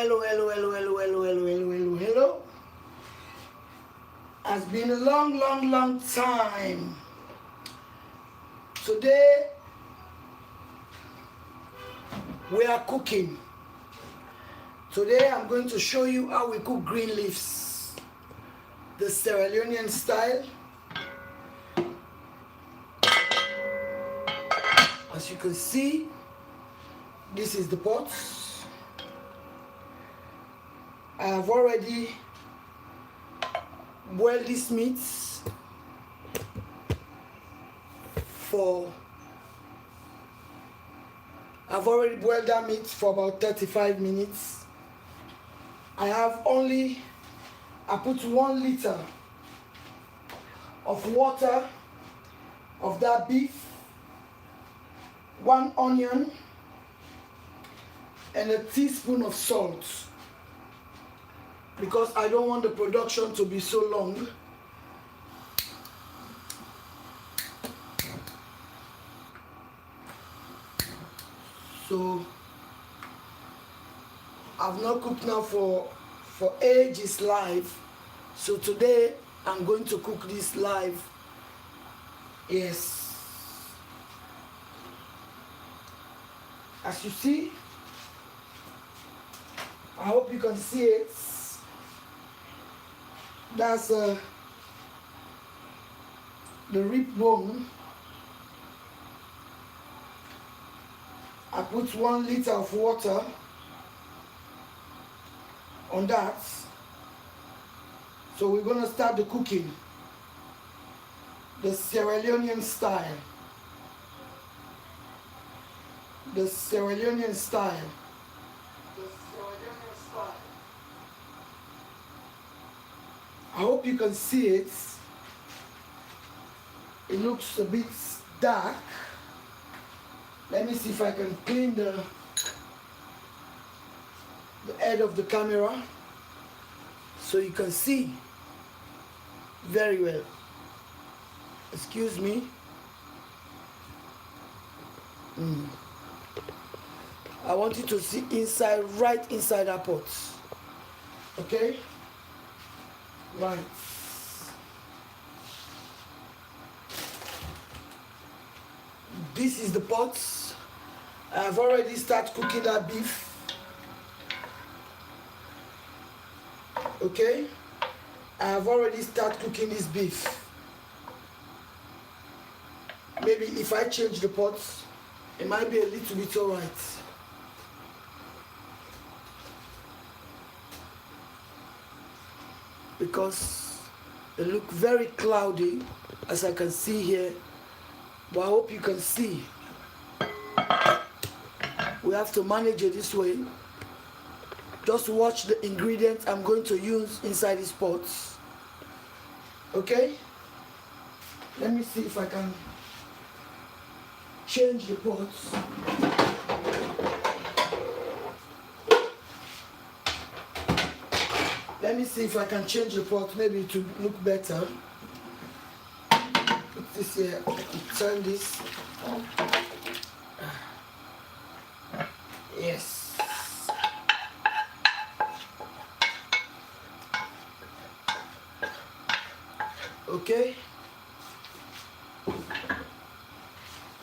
hello, hello, hello, hello, hello, hello, hello, hello, hello. Has been a long, long, long time. Today we are cooking. Today I'm going to show you how we cook green leaves, the Sierra Leonean style. As you can see, this is the pot. I have already boiled this meat I've already boiled that meat for about 35 minutes. I put 1 liter of water of that beef, 1 onion, and a teaspoon of salt, because I don't want the production to be so long. So I've not cooked now for ages live. So today I'm going to cook this live. Yes. As you see, I hope you can see it. That's the rib bone. I put 1 liter of water on that. So we're gonna start the cooking, the Sierra Leonean style. The Sierra Leonean style. The Sierra Leonean style. I hope you can see it. It looks a bit dark. Let me see if I can clean the head of the camera so you can see very well. Excuse me. I want you to see inside, right inside that pot. Okay? Right. This is the pot. I've already started cooking that beef. Okay? I have already started cooking this beef. Maybe if I change the pot, it might be a little bit alright. Because it looks very cloudy, as I can see here. But I hope you can see. We have to manage it this way. Just watch the ingredients I'm going to use inside these pots. Okay? Let me see if I can change the pots. Let me see if I can change the pot, maybe to look better. Put this here, turn this. Yes. Okay.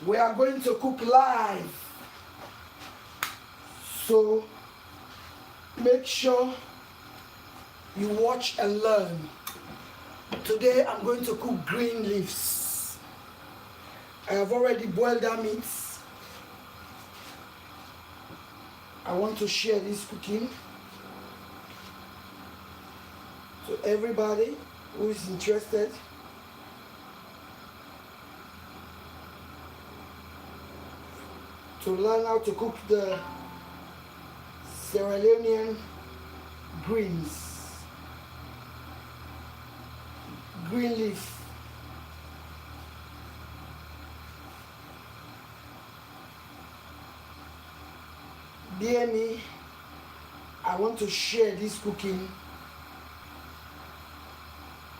We are going to cook live. So make sure you watch and learn. Today I'm going to cook green leaves. I have already boiled that meat. I want to share this cooking to everybody who is interested. To learn how to cook the Sierra Leonean greens. Green leaf. Dear me, I want to share this cooking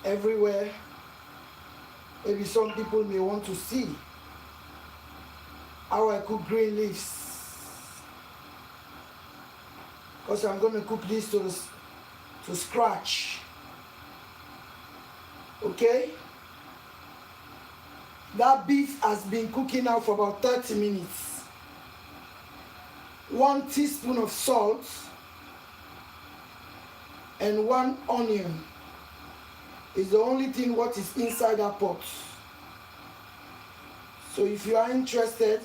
everywhere. Maybe some people may want to see how I cook green leaves. because I'm going to cook this to scratch. Okay? That beef has been cooking now for about 30 minutes. 1 teaspoon of salt and 1 onion is the only thing what is inside that pot. So if you are interested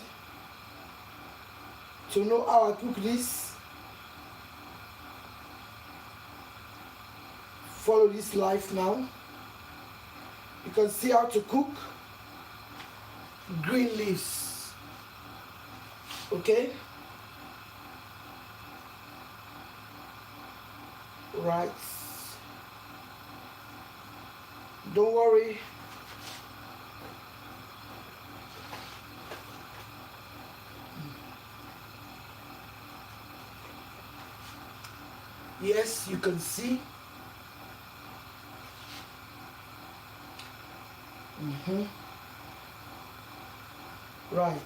to know how I cook this, follow this live now. You can see how to cook green leaves. Okay? Right. Don't worry. Yes, you can see. Right.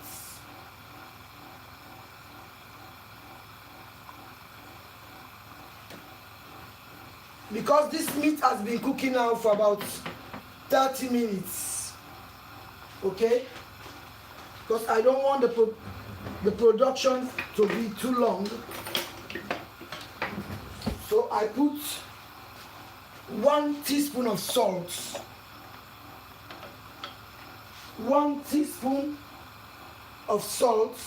Because this meat has been cooking now for about 30 minutes. Okay? Because I don't want the production to be too long. So I put 1 teaspoon of salt. 1 teaspoon of salt.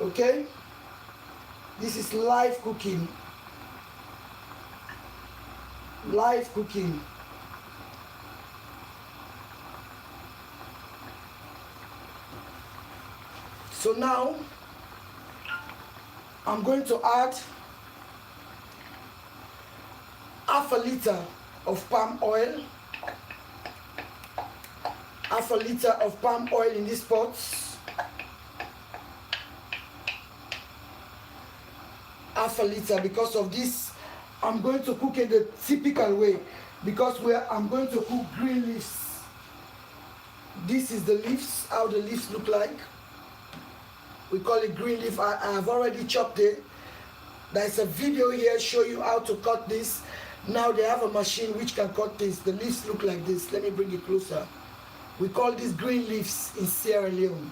Okay? This is live cooking. Live cooking. So now I'm going to add half a liter of palm oil. Half a liter of palm oil in this pot. Half a liter. Because of this, I'm going to cook it the typical way. Because I'm going to cook green leaves. This is the leaves, how the leaves look like. We call it green leaf. I have already chopped it. There's a video here show you how to cut this. Now they have a machine which can cut this. The leaves look like this. Let me bring it closer. We call these green leaves in Sierra Leone.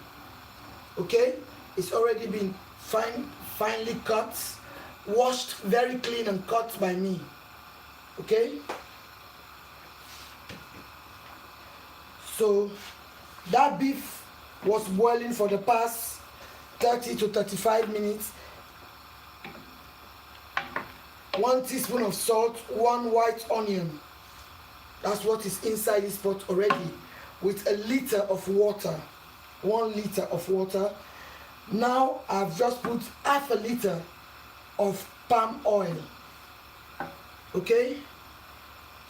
Okay? It's already been finely cut, washed very clean and cut by me. Okay? So that beef was boiling for the past 30 to 35 minutes. 1 teaspoon of salt, 1 white onion. That's what is inside this pot already. With a liter of water. 1 liter of water. Now I've just put half a liter of palm oil. Okay?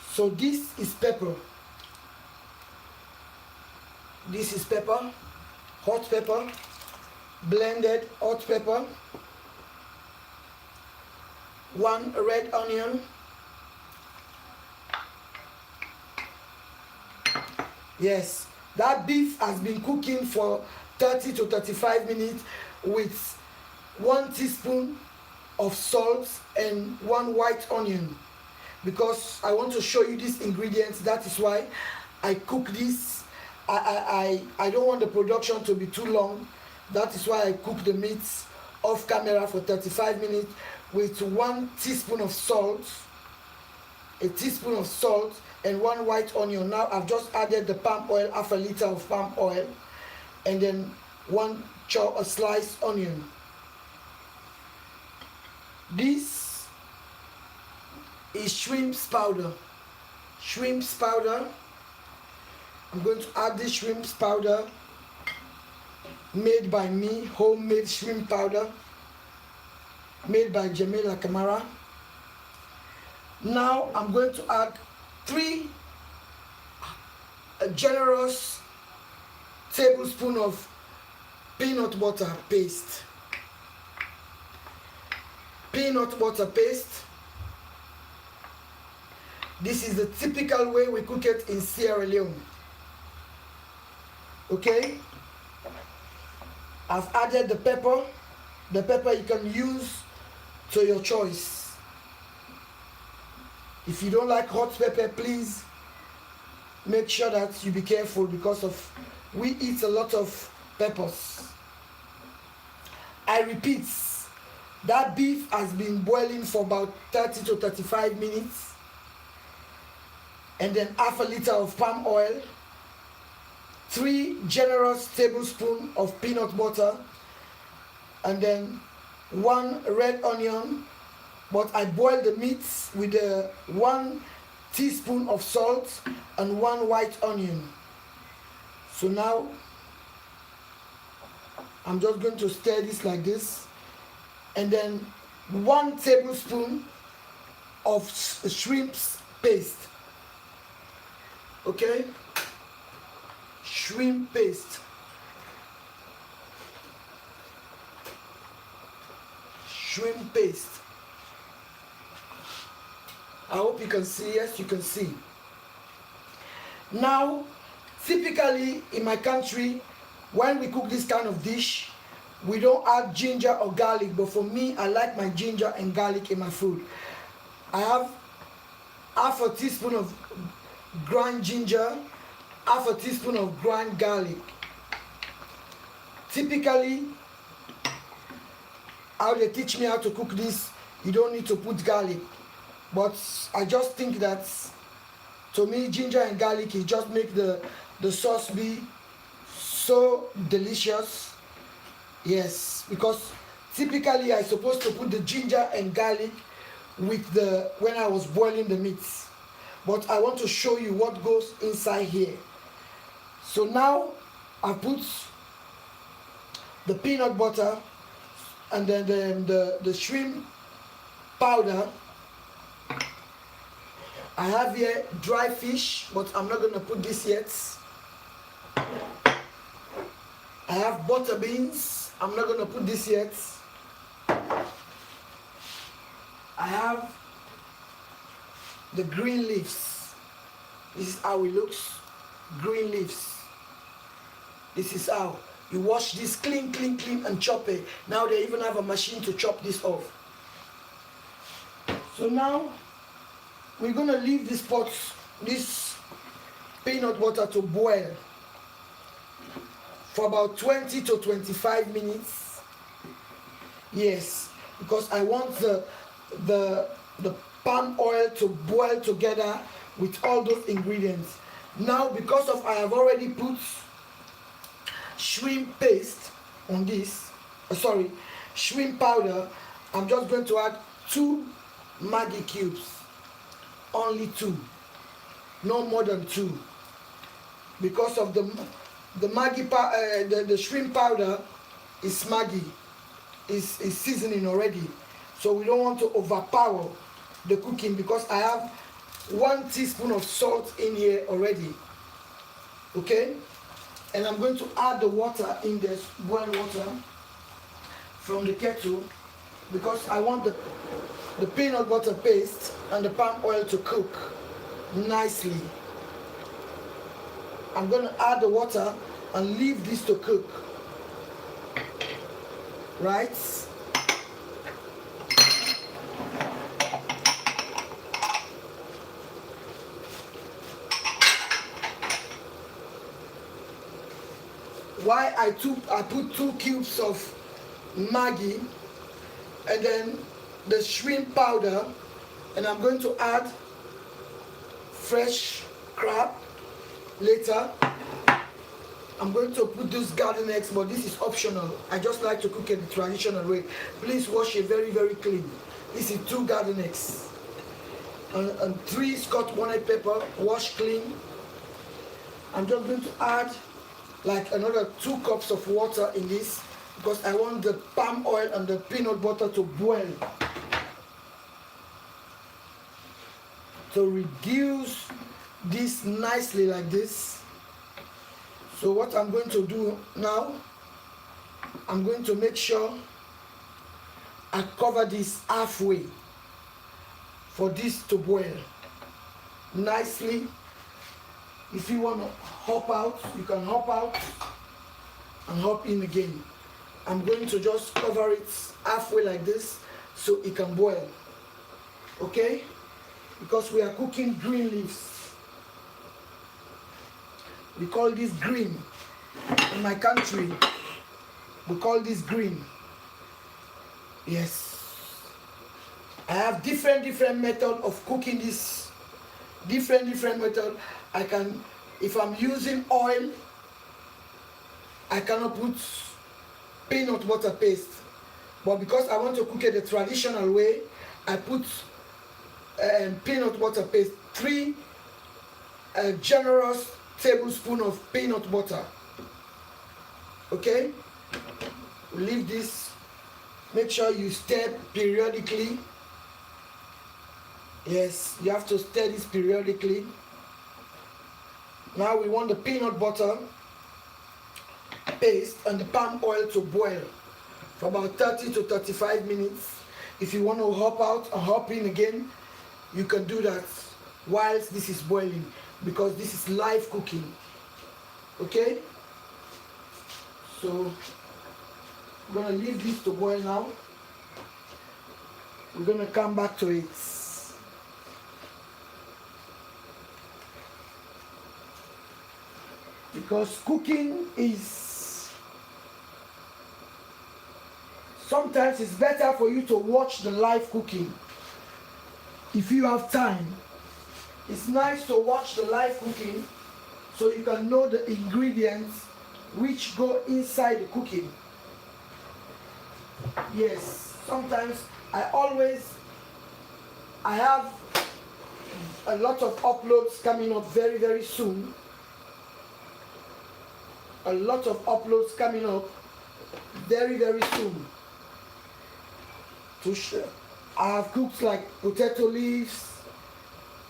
So this is pepper. This is pepper. Hot pepper. Blended hot pepper. 1 red onion. Yes, that beef has been cooking for 30 to 35 minutes with 1 teaspoon of salt and 1 white onion. Because I want to show you these ingredients, that is why I cook this. I don't want the production to be too long. That is why I cook the meat off camera for 35 minutes with 1 teaspoon of salt, a teaspoon of salt, and 1 white onion. Now I've just added the palm oil, half a liter of palm oil, and then 1 sliced onion. This is shrimp's powder. Shrimp's powder. I'm going to add this shrimp's powder made by me, homemade shrimp powder, made by Jamila Kamara. Now I'm going to add 3 generous tablespoons of peanut butter paste. Peanut butter paste. This is the typical way we cook it in Sierra Leone. Okay? I've added the pepper, The pepper you can use to your choice. If you don't like hot pepper, please make sure that you be careful, because of we eat a lot of peppers. I repeat, that beef has been boiling for about 30 to 35 minutes, and then half a liter of palm oil, 3 generous tablespoons of peanut butter, and then 1 red onion. But I boiled the meat with 1 teaspoon of salt and 1 white onion. So now I'm just going to stir this like this, and then 1 tablespoon of shrimp paste. Okay, shrimp paste. Shrimp paste. I hope you can see. Yes, you can see. Now, typically in my country, when we cook this kind of dish, we don't add ginger or garlic, but for me, I like my ginger and garlic in my food. I have half a teaspoon of ground ginger, half a teaspoon of ground garlic. Typically, how they teach me how to cook this, you don't need to put garlic. But I just think that, to me, ginger and garlic, it just make the sauce be so delicious. Yes, because typically I supposed to put the ginger and garlic with when I was boiling the meat. But I want to show you what goes inside here. So now I put the peanut butter and then the shrimp powder. I have here dry fish, but I'm not going to put this yet. I have butter beans. I'm not going to put this yet. I have the green leaves. This is how it looks. Green leaves. This is how you wash this clean and chop it. Now they even have a machine to chop this off. So now we're going to leave this peanut butter to boil for about 20 to 25 minutes. Yes, because I want the palm oil to boil together with all those ingredients. Now, because of I have already put shrimp paste on this, shrimp powder, I'm just going to add 2 Maggi cubes. Only 2, no more than 2, because of the Maggi the shrimp powder is Maggi, is seasoning already, so we don't want to overpower the cooking, because I have 1 teaspoon of salt in here already. Okay, and I'm going to add the water in this boiled water from the kettle, because I want the peanut butter paste and the palm oil to cook nicely. I'm going to add the water and leave this to cook. Right? Why I put 2 cubes of Maggi, and then the shrimp powder, and I'm going to add fresh crab later. I'm going to put these garden eggs, but this is optional. I just like to cook it the traditional way. Please wash it very clean. This is 2 garden eggs and 3 Scotch bonnet pepper, wash clean. I'm just going to add like another 2 cups of water in this, because I want the palm oil and the peanut butter to boil, to reduce this nicely like this. So what I'm going to do now, I'm going to make sure I cover this halfway for this to boil nicely. If you want to hop out, you can hop out and hop in again. I'm going to just cover it halfway like this so it can boil. Okay? Because we are cooking green leaves. We call this green. In my country, we call this green. Yes. I have different method of cooking this. Different method. I can, if I'm using oil, I cannot put peanut butter paste. But because I want to cook it the traditional way, I put peanut butter paste. 3 generous tablespoons of peanut butter. Okay? Leave this. Make sure you stir periodically. Yes, you have to stir this periodically. Now we want the peanut butter paste and the palm oil to boil for about 30 to 35 minutes. If you want to hop out and hop in again, you can do that whilst this is boiling, because this is live cooking. Okay? So I'm going to leave this to boil now. We're going to come back to it. Because cooking is, sometimes it's better for you to watch the live cooking. If you have time, it's nice to watch the live cooking so you can know the ingredients which go inside the cooking. Yes, sometimes I have a lot of uploads coming up very soon. A lot of uploads coming up very soon. To share. I have cooked like potato leaves,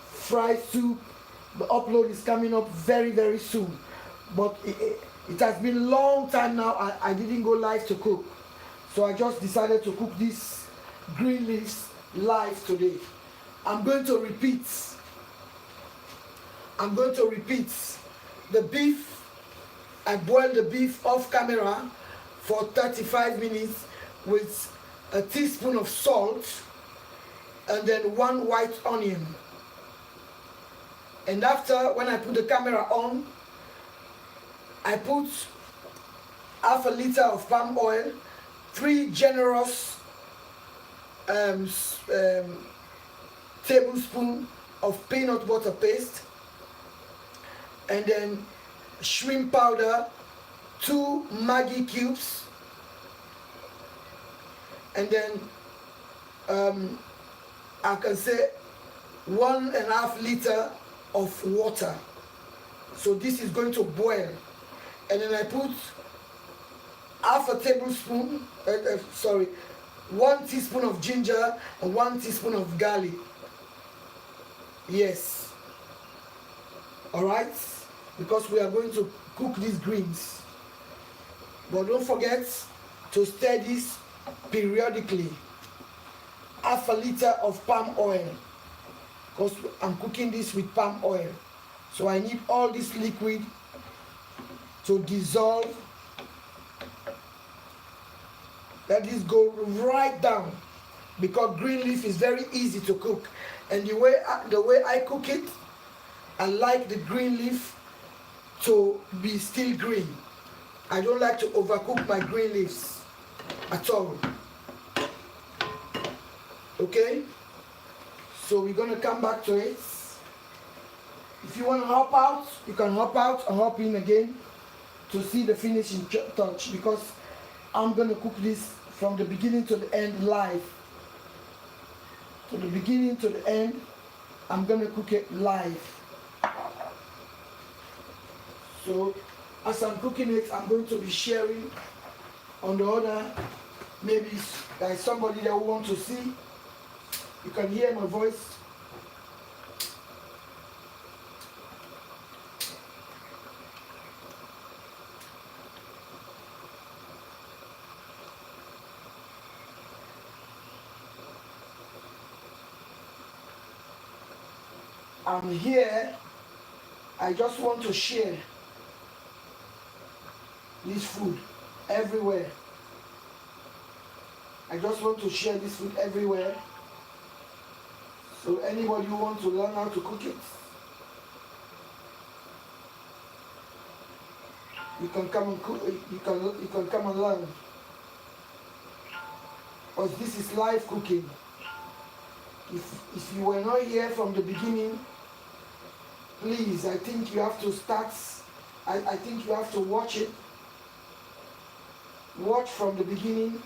fried soup. The upload is coming up very soon. But it has been a long time now. I didn't go live to cook. So I just decided to cook these green leaves live today. I'm going to repeat the beef. I boiled the beef off camera for 35 minutes with a teaspoon of salt and then 1 white onion. And after, when I put the camera on, I put half a liter of palm oil, 3 generous tablespoons of peanut butter paste, and then shrimp powder, 2 Maggi cubes, and then I can say 1.5 liters of water. So this is going to boil, and then I put half a tablespoon, 1 teaspoon of ginger and 1 teaspoon of garlic. Yes. All right. Because we are going to cook these greens. But don't forget to stir this periodically. Half a liter of palm oil, because I'm cooking this with palm oil. So I need all this liquid to dissolve. Let this go right down, because green leaf is very easy to cook. And the way I cook it, I like the green leaf to be still green. I don't like to overcook my green leaves at all. Okay? So we're going to come back to it. If you want to hop out, you can hop out and hop in again to see the finishing touch, because I'm going to cook this from the beginning to the end live. To the beginning to the end, I'm going to cook it live. So as I'm cooking it, I'm going to be sharing on the other. Maybe there's somebody that will want to see. You can hear my voice. I'm here. I just want to share this food everywhere. I just want to share this food everywhere. So anybody who wants to learn how to cook it, you can come and cook. You can come and learn. Because this is live cooking. If you were not here from the beginning, please, I think you have to start. I think you have to watch it. Watch from the beginning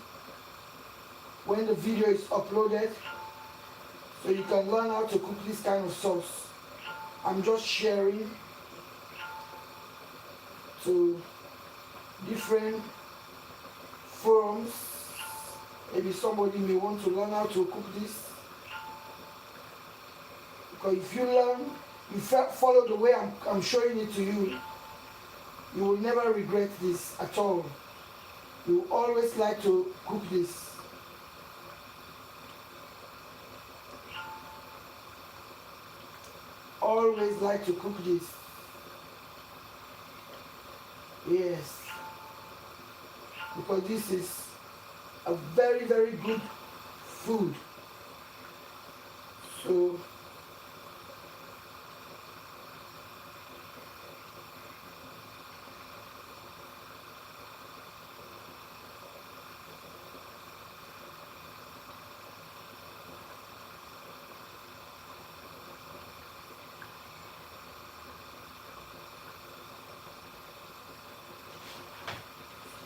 when the video is uploaded, so you can learn how to cook this kind of sauce. I'm just sharing to different forums. Maybe somebody may want to learn how to cook this. Because if you learn, you follow the way I'm showing it to you, you will never regret this at all. You always like to cook this. Always like to cook this. Yes. Because this is a very, very good food. So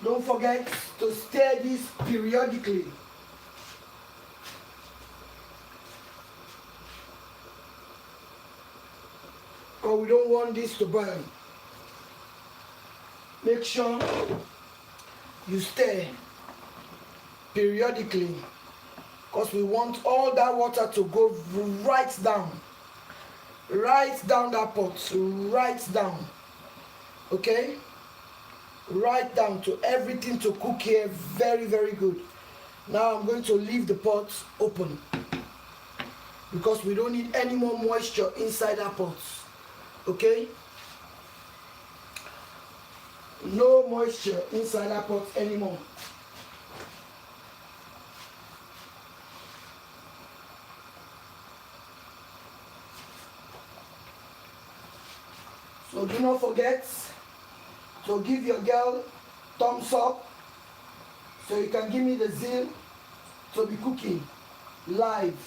don't forget to stir this periodically. Because we don't want this to burn. Make sure you stir periodically. Because we want all that water to go right down. Right down that pot. Right down. Okay? Right down to everything to cook here very, very good. Now I'm going to leave the pot open because we don't need any more moisture inside our pots. Okay? No moisture inside our pot anymore. So do not forget to give your girl thumbs up so you can give me the zeal to be cooking live.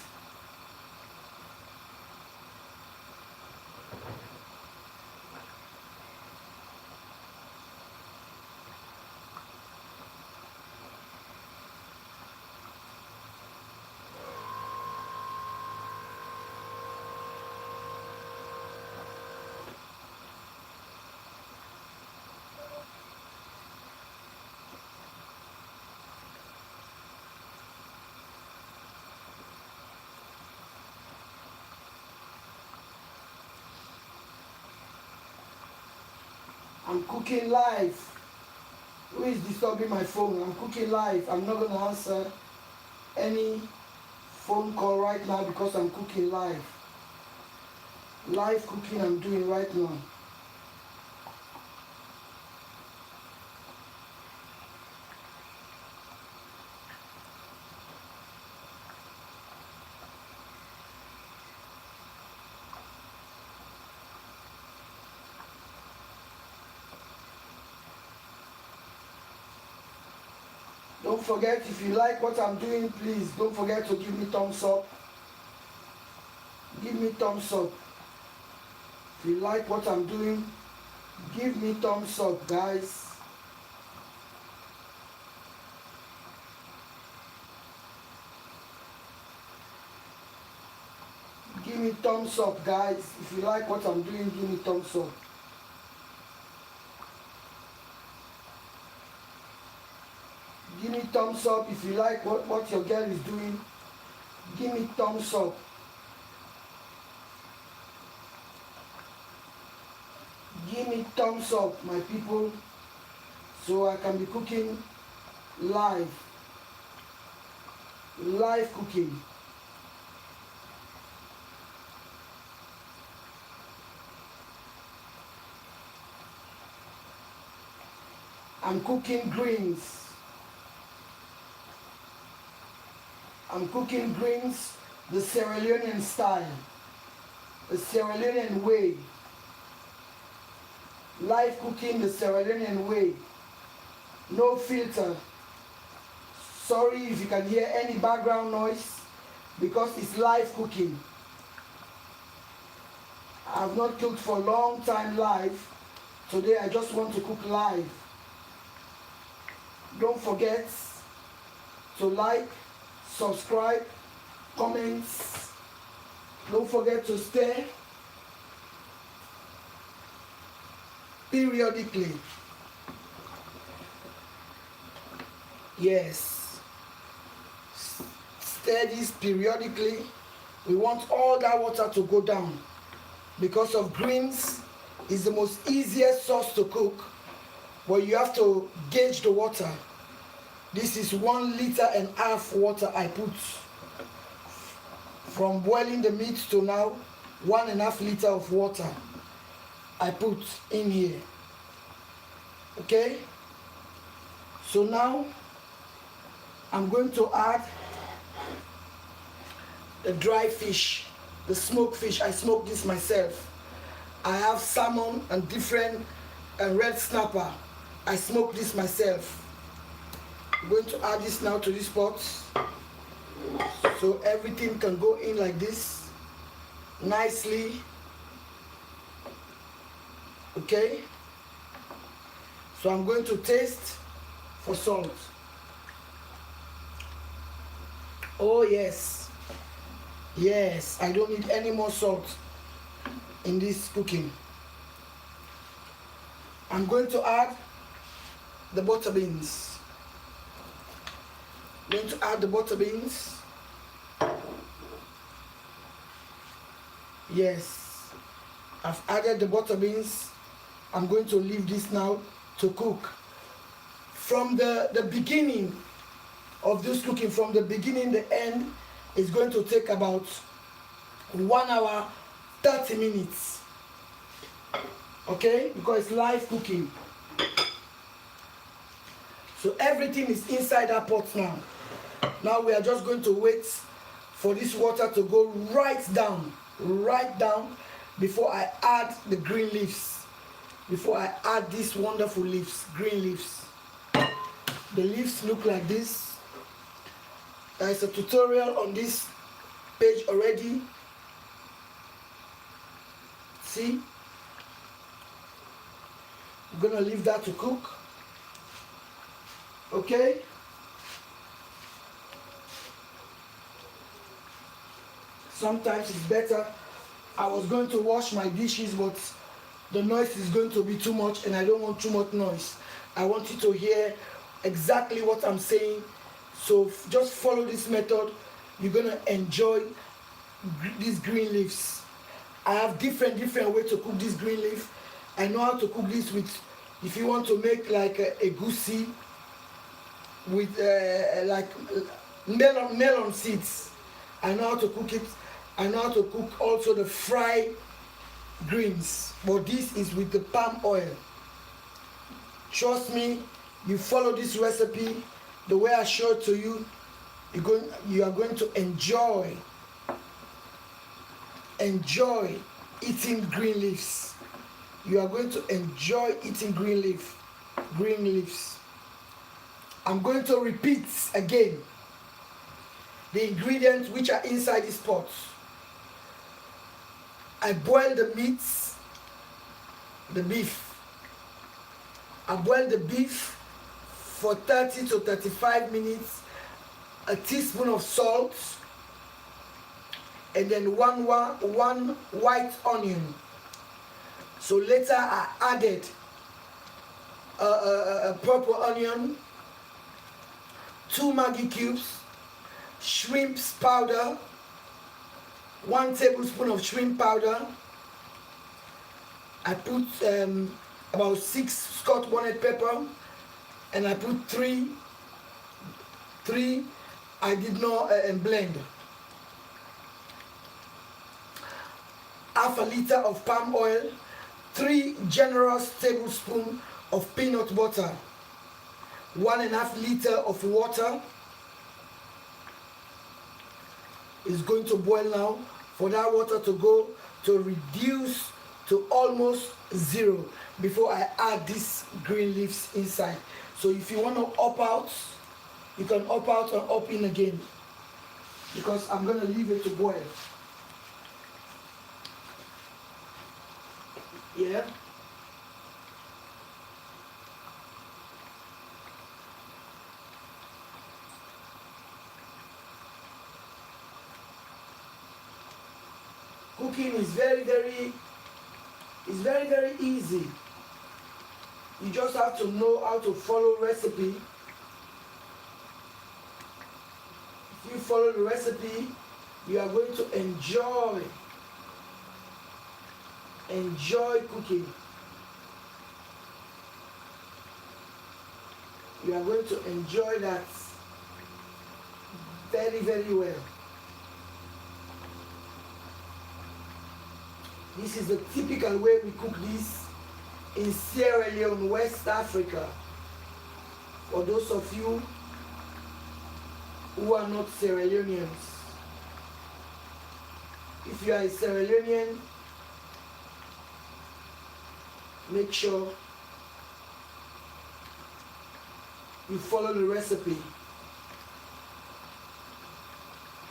I'm cooking live. Who is disturbing my phone? I'm cooking live. I'm not going to answer any phone call right now because I'm cooking live. Live cooking I'm doing right now. Don't forget, if you like what I'm doing, please don't forget to give me thumbs up. Give me thumbs up. If you like what I'm doing, give me thumbs up, guys. Give me thumbs up, guys. If you like what I'm doing, give me thumbs up. Give me thumbs up if you like what your girl is doing. Give me thumbs up. Give me thumbs up, my people, so I can be cooking live. Live cooking. I'm cooking greens. I'm cooking greens the Sierra Leonean style, the Sierra Leonean way. Live cooking the Sierra Leonean way. No filter. Sorry if you can hear any background noise because it's live cooking. I've not cooked for a long time live. Today I just want to cook live. Don't forget to like, subscribe, comments. Don't forget to stir periodically. Yes. Stir this periodically. We want all that water to go down because of greens is the most easiest sauce to cook, but you have to gauge the water. This is 1.5 liters water I put. From boiling the meat to now, 1.5 liters of water I put in here. Okay? So now I'm going to add the dry fish, the smoked fish. I smoke this myself. I have salmon and different red snapper. I smoke this myself. I'm going to add this now to this pot so everything can go in like this nicely. Okay? So I'm going to taste for salt. Oh yes. Yes, I don't need any more salt in this cooking. I'm going to add the butter beans. I'm going to add the butter beans. Yes, I've added the butter beans. I'm going to leave this now to cook. From the beginning of this cooking, from the beginning to the end, is going to take about 1 hour 30 minutes. Okay, because it's live cooking. So everything is inside that pot now. Now we are just going to wait for this water to go right down before I add the green leaves. Before I add these wonderful leaves, green leaves. The leaves look like this. There is a tutorial on this page already. See? I'm gonna leave that to cook. Okay? Sometimes it's better. I was going to wash my dishes, but the noise is going to be too much and I don't want too much noise. I want you to hear exactly what I'm saying. So just follow this method. You're gonna enjoy these green leaves. I have different ways to cook this green leaf. I know how to cook this with, if you want to make like a goosey with like melon seeds. I know how to cook it. I know how to cook also the fried greens, but this is with the palm oil. Trust me, you follow this recipe the way I showed to you, you are going to enjoy eating green leaves. You are going to enjoy eating green leaves. I'm going to repeat again the ingredients which are inside this pot. I boil the meats, the beef. I boil the beef for 30 to 35 minutes, a teaspoon of salt, and then one white onion. So later I added a purple onion, 2 Maggi cubes, shrimps powder, 1 tablespoon of shrimp powder. I put about 6 Scotch bonnet pepper, and I put 3 I did not blend. Half a liter of palm oil, 3 generous tablespoons of peanut butter, 1.5 liters of water, is going to boil now, for that water to go to reduce to almost zero before I add these green leaves inside. So if you want to up out, you can up out and up in again, because I'm going to leave it to boil. Yeah. Cooking is very easy. You just have to know how to follow recipe. If you follow the recipe, you are going to enjoy cooking. You are going to enjoy that very well. This is the typical way we cook this in Sierra Leone, West Africa. For those of you who are not Sierra Leoneans, if you are a Sierra Leonean, make sure you follow the recipe.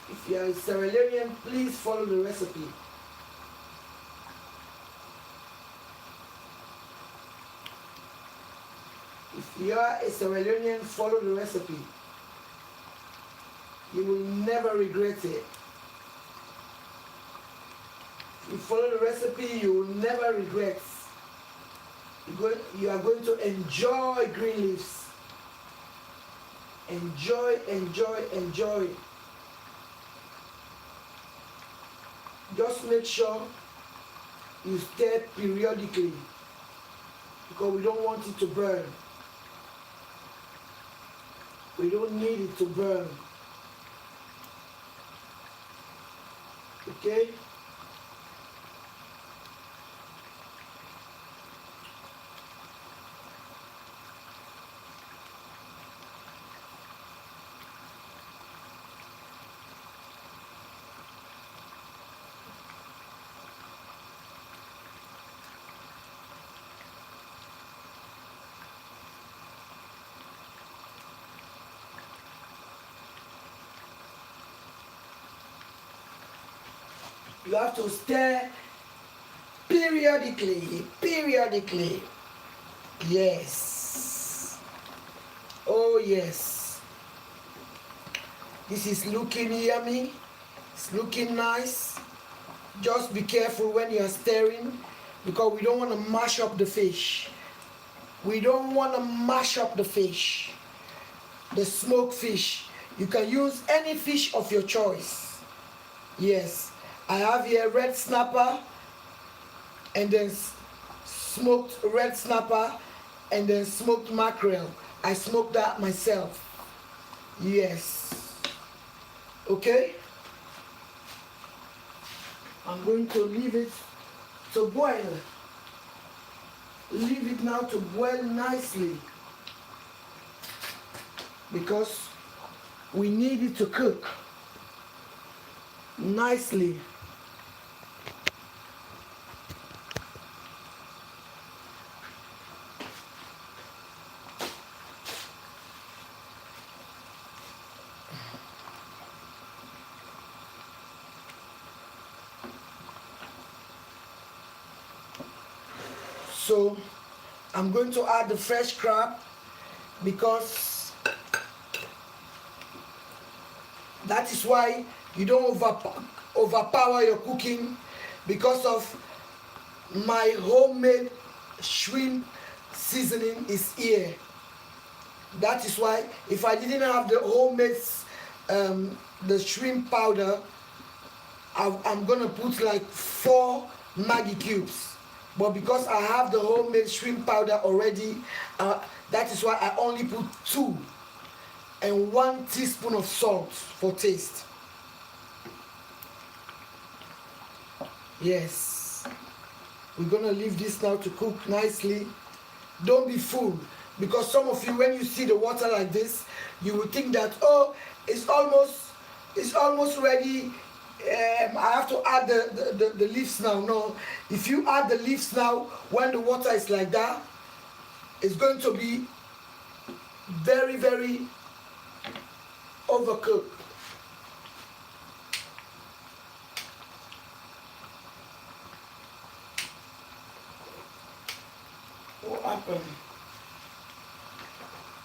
If you are a Sierra Leonean, please follow the recipe. If you are a Sierra Leonean, follow the recipe. You will never regret it. If you follow the recipe, you will never regret. You are going to enjoy green leaves. Enjoy. Just make sure you stir periodically, because we don't want it to burn. We don't need it to burn. Okay? You have to stir periodically. Yes. Oh yes. This is looking yummy. It's looking nice. Just be careful when you are stirring, because we don't want to mash up the fish. We don't want to mash up the fish. The smoked fish. You can use any fish of your choice. Yes. I have here red snapper, and then smoked red snapper, and then smoked mackerel. I smoked that myself. Yes. Okay? I'm going to leave it to boil. Leave it now to boil nicely, because we need it to cook nicely. So I'm going to add the fresh crab, because that is why you don't overpower your cooking, because of my homemade shrimp seasoning is here. That is why, if I didn't have the homemade the shrimp powder, I'm gonna put like 4 Maggi cubes. But because I have the homemade shrimp powder already, that is why I only put 2 and 1 teaspoon of salt for taste. Yes. We're gonna leave this now to cook nicely. Don't be fooled, because some of you, when you see the water like this, you will think that, oh, it's almost ready, I have to add the leaves now. No, if you add the leaves now when the water is like that, it's going to be very, very overcooked. What happened?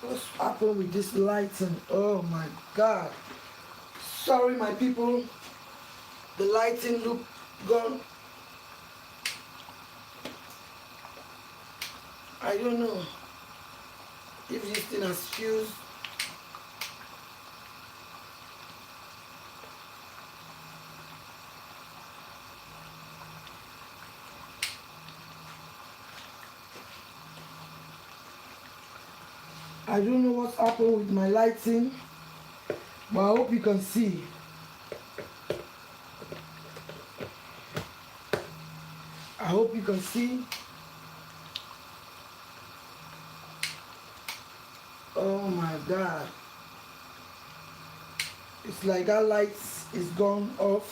What's happened with this lighting? Oh my God. Sorry, my people. The lighting look gone. I don't know if this thing has fused. I don't know what's happened with my lighting, but I hope you can see. I hope you can see. Oh my God. It's like that light is gone off.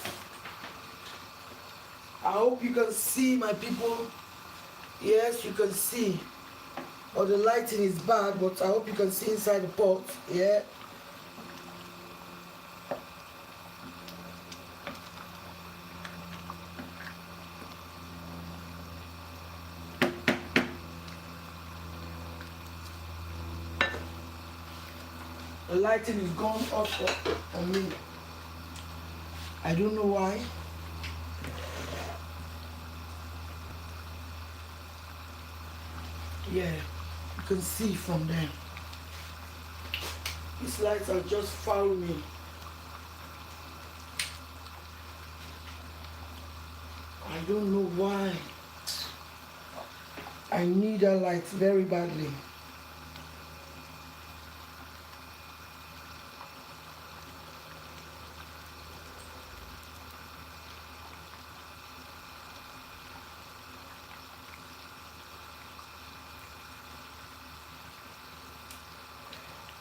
I hope you can see, my people. Yes, you can see. Or the lighting is bad, but I hope you can see inside the pot. Yeah. The lighting is gone off on me. I don't know why. Yeah, you can see from there. These lights are just following me. I don't know why. I need a light very badly.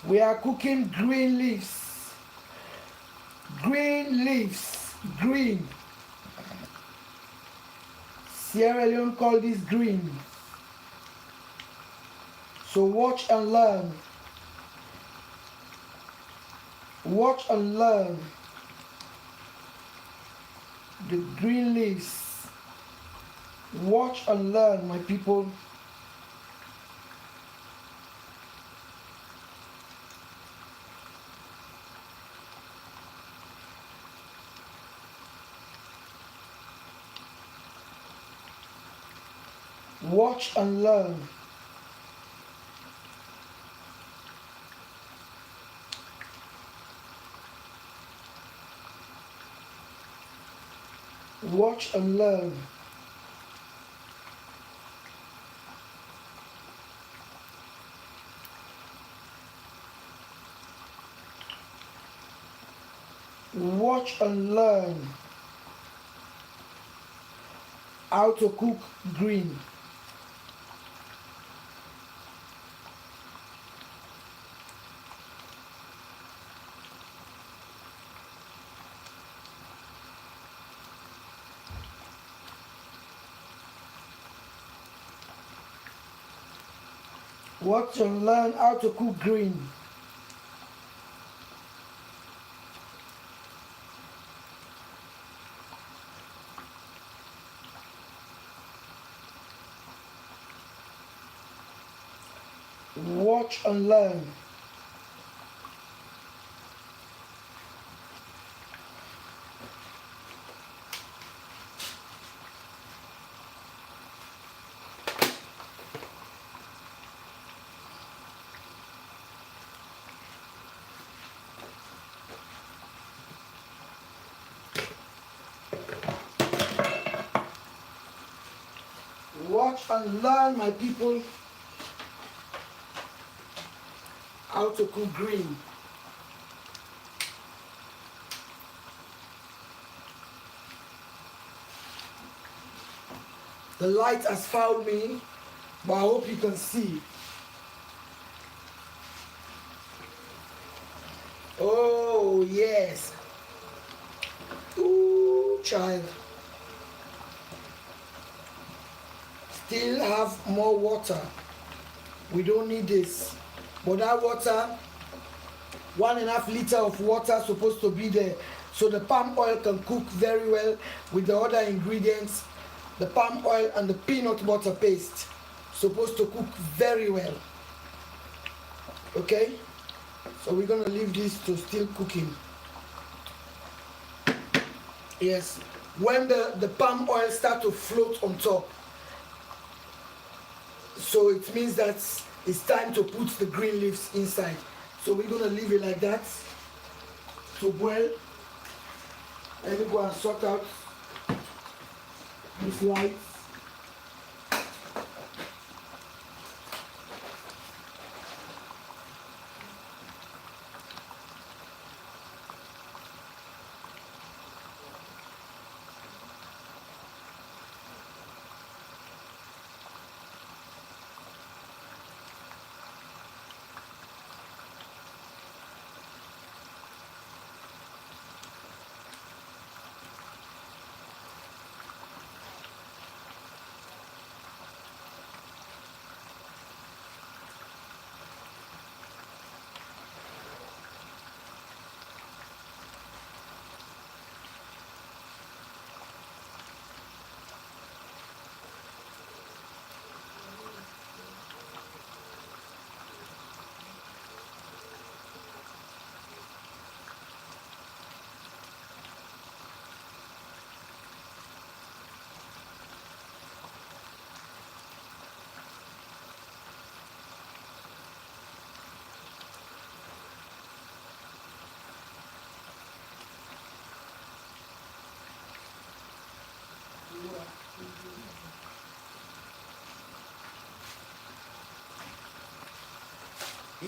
We are cooking green leaves. Green leaves. Green. Sierra Leone call this green. So watch and learn. Watch and learn. The green leaves. Watch and learn, my people. Watch and learn. Watch and learn. Watch and learn how to cook green. Watch and learn how to cook green. Watch and learn. Watch and learn, my people, how to cook green. The light has found me, but I hope you can see. Oh, yes. Ooh. child. Still have more water. We don't need this. But that water, 1.5 liter of water supposed to be there. So the palm oil can cook very well with the other ingredients. The palm oil and the peanut butter paste supposed to cook very well. Okay? So we're gonna leave this to still cooking. Yes. When the palm oil start to float on top, so it means that it's time to put the green leaves inside. So we're gonna leave it like that to boil. Let me go and sort out this light.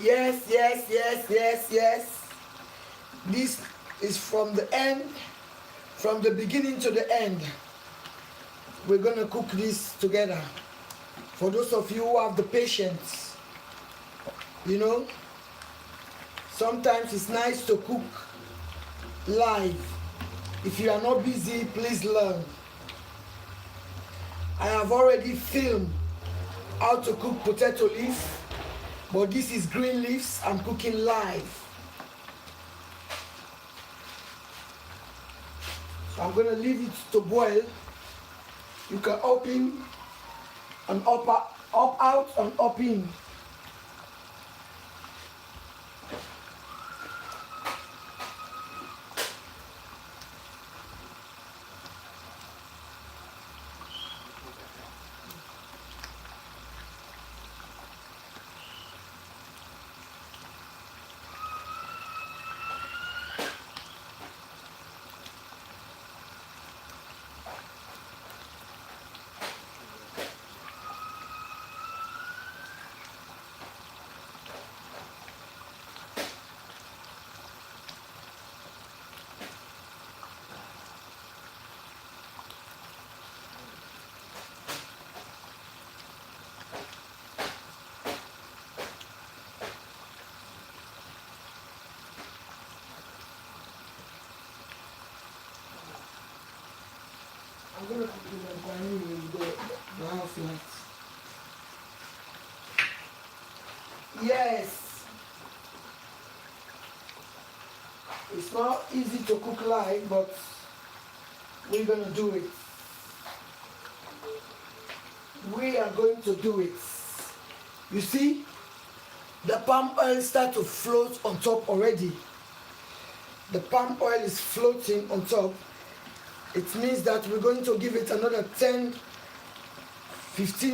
Yes, yes, yes, yes, yes. This is from the end, from the beginning to the end. We're gonna cook this together. For those of you who have the patience, you know, sometimes it's nice to cook live. If you are not busy, please learn. I have already filmed how to cook potato leaf, but this is green leaves. I'm cooking live. So I'm gonna leave it to boil. You can up in and up out and up in. I'm gonna cook the house lights. Yes. It's not easy to cook live, but we're gonna do it. We are going to do it. You see, the palm oil start to float on top already. The palm oil is floating on top. It means that we're going to give it another 10-15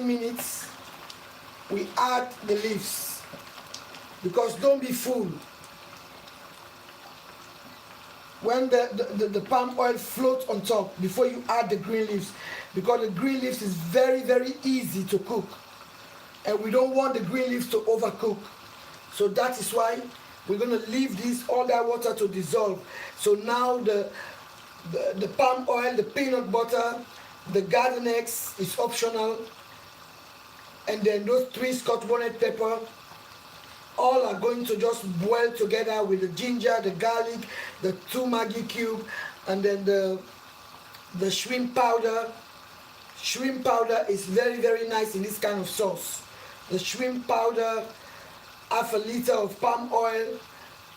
minutes. We add the leaves, because don't be fooled. When the palm oil floats on top before you add the green leaves, because the green leaves is very, very easy to cook, and we don't want the green leaves to overcook. So that is why we're going to leave all that water to dissolve. So now the palm oil, the peanut butter, the garden eggs is optional, and then those 3 Scotch bonnet pepper, all are going to just boil together with the ginger, the garlic, the 2 Maggi cube, and then the the shrimp powder. Shrimp powder is very, very nice in this kind of sauce. The shrimp powder, half a liter of palm oil,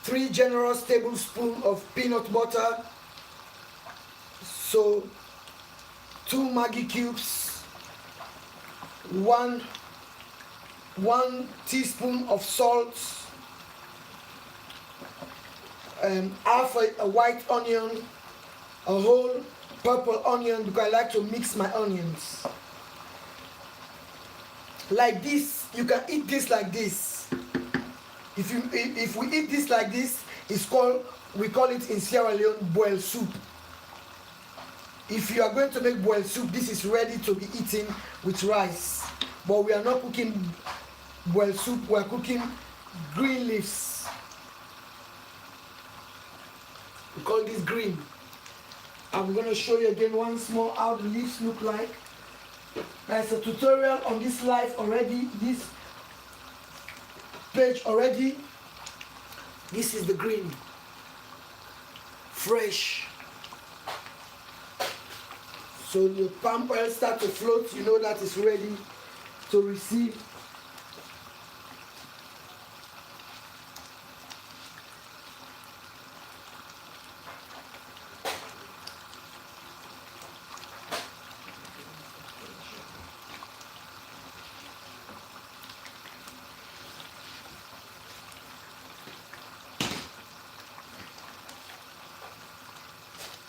3 generous tablespoons of peanut butter, so 2 Maggi cubes, 1 teaspoon of salt, half a white onion, a whole purple onion because I like to mix my onions. Like this, you can eat this like this. If we eat this like this, we call it in Sierra Leone boiled soup. If you are going to make boiled soup, this is ready to be eaten with rice. But we are not cooking boiled soup, we are cooking green leaves. We call this green. I'm going to show you again once more how the leaves look like. There's a tutorial on this live already, this page already. This is the green, fresh. So the palm oil starts to float, you know that it's ready to receive.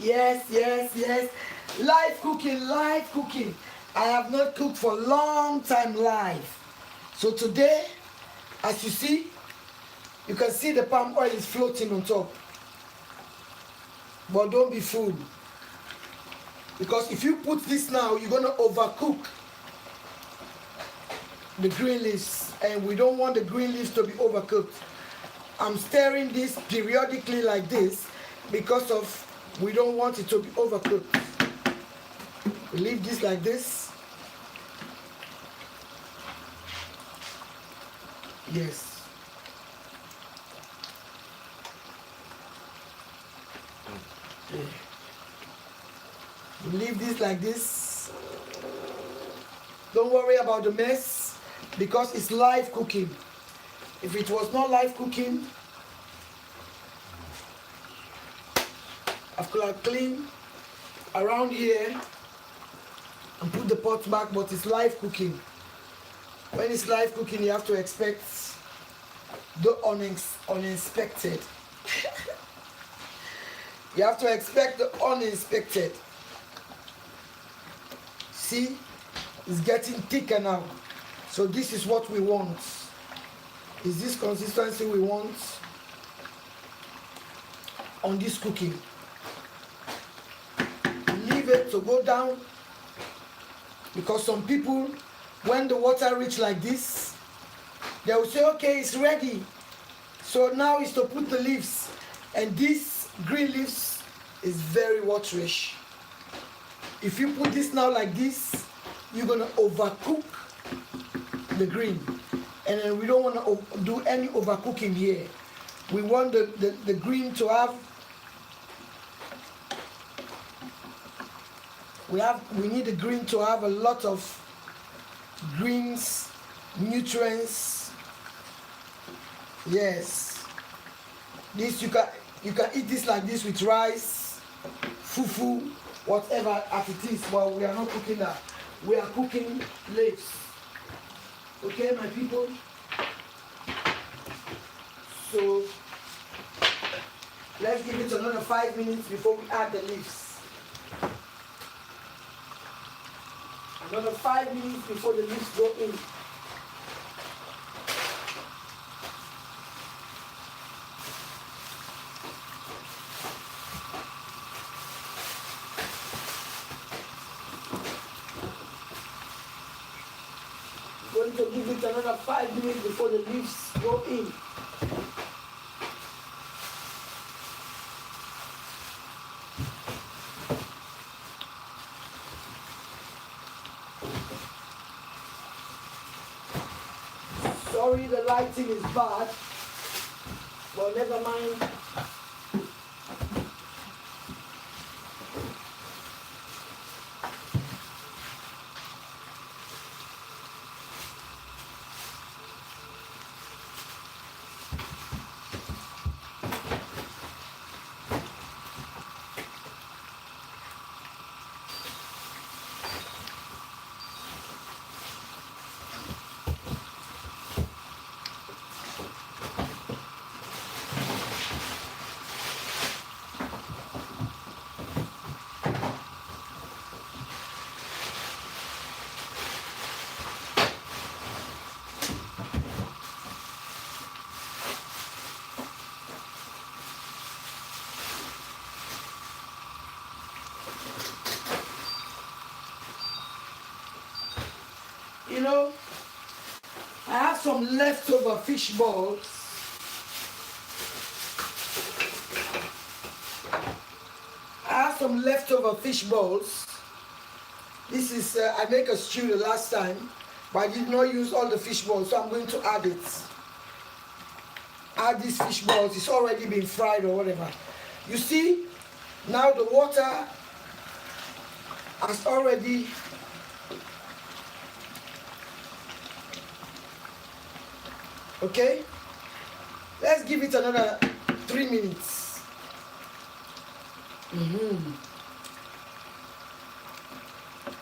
Yes, yes, yes. Live cooking, live cooking. I have not cooked for a long time live. So today, as you see, you can see the palm oil is floating on top. But don't be fooled. Because if you put this now, you're going to overcook the green leaves. And we don't want the green leaves to be overcooked. I'm stirring this periodically like this because of we don't want it to be overcooked. We leave this like this. Yes. We leave this like this. Don't worry about the mess because it's live cooking. If it was not live cooking, I could have cleaned around here and put the pot back, but it's live cooking. When it's live cooking, you have to expect the unexpected. You have to expect the unexpected. See, it's getting thicker now. So this is what we want. Is this consistency we want on this cooking. Leave it to go down, because some people, when the water reach like this, they will say, okay, it's ready. So now is to put the leaves, and this green leaves is very waterish. If you put this now like this, you're gonna overcook the green, and then we don't want to do any overcooking here. We want the green to have, we need the green to have a lot of greens, nutrients. Yes, this you can eat this like this with rice, fufu, whatever as it is. But we are not cooking that. We are cooking leaves. Okay, my people. So let's give it another 5 minutes before we add the leaves. Another 5 minutes before the leaves go in. Going to give it another 5 minutes before the leaves go in. Sorry, the lighting is bad, but never mind. some leftover fish balls. I have some leftover fish balls. This is, I make a stew the last time, but I did not use all the fish balls, so I'm going to add it. Add these fish balls, it's already been fried or whatever. You see, now the water has already okay. Let's give it another 3 minutes.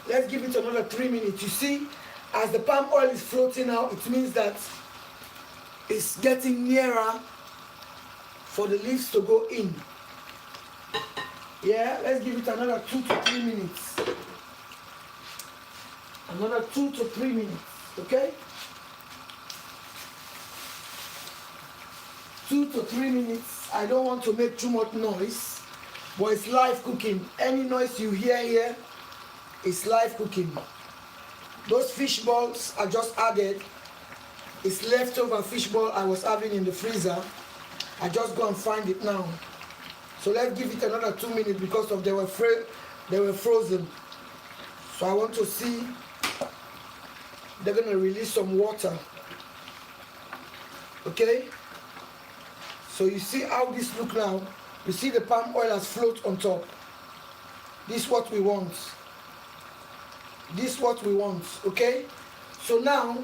Let's give it another 3 minutes. You see, as the palm oil is floating out, it means that it's getting nearer for the leaves to go in. Yeah, let's give it another 2 to 3 minutes. Another 2 to 3 minutes, okay? 2 to 3 minutes. I don't want to make too much noise, but it's live cooking. Any noise you hear here is live cooking. Those fish balls I just added, it's leftover fish ball I was having in the freezer. I just go and find it now. So let's give it another 2 minutes because of they were frozen. So I want to see, they're gonna release some water. Okay? So you see how this look now. You see the palm oil has float on top. This is what we want. This is what we want, okay? So now,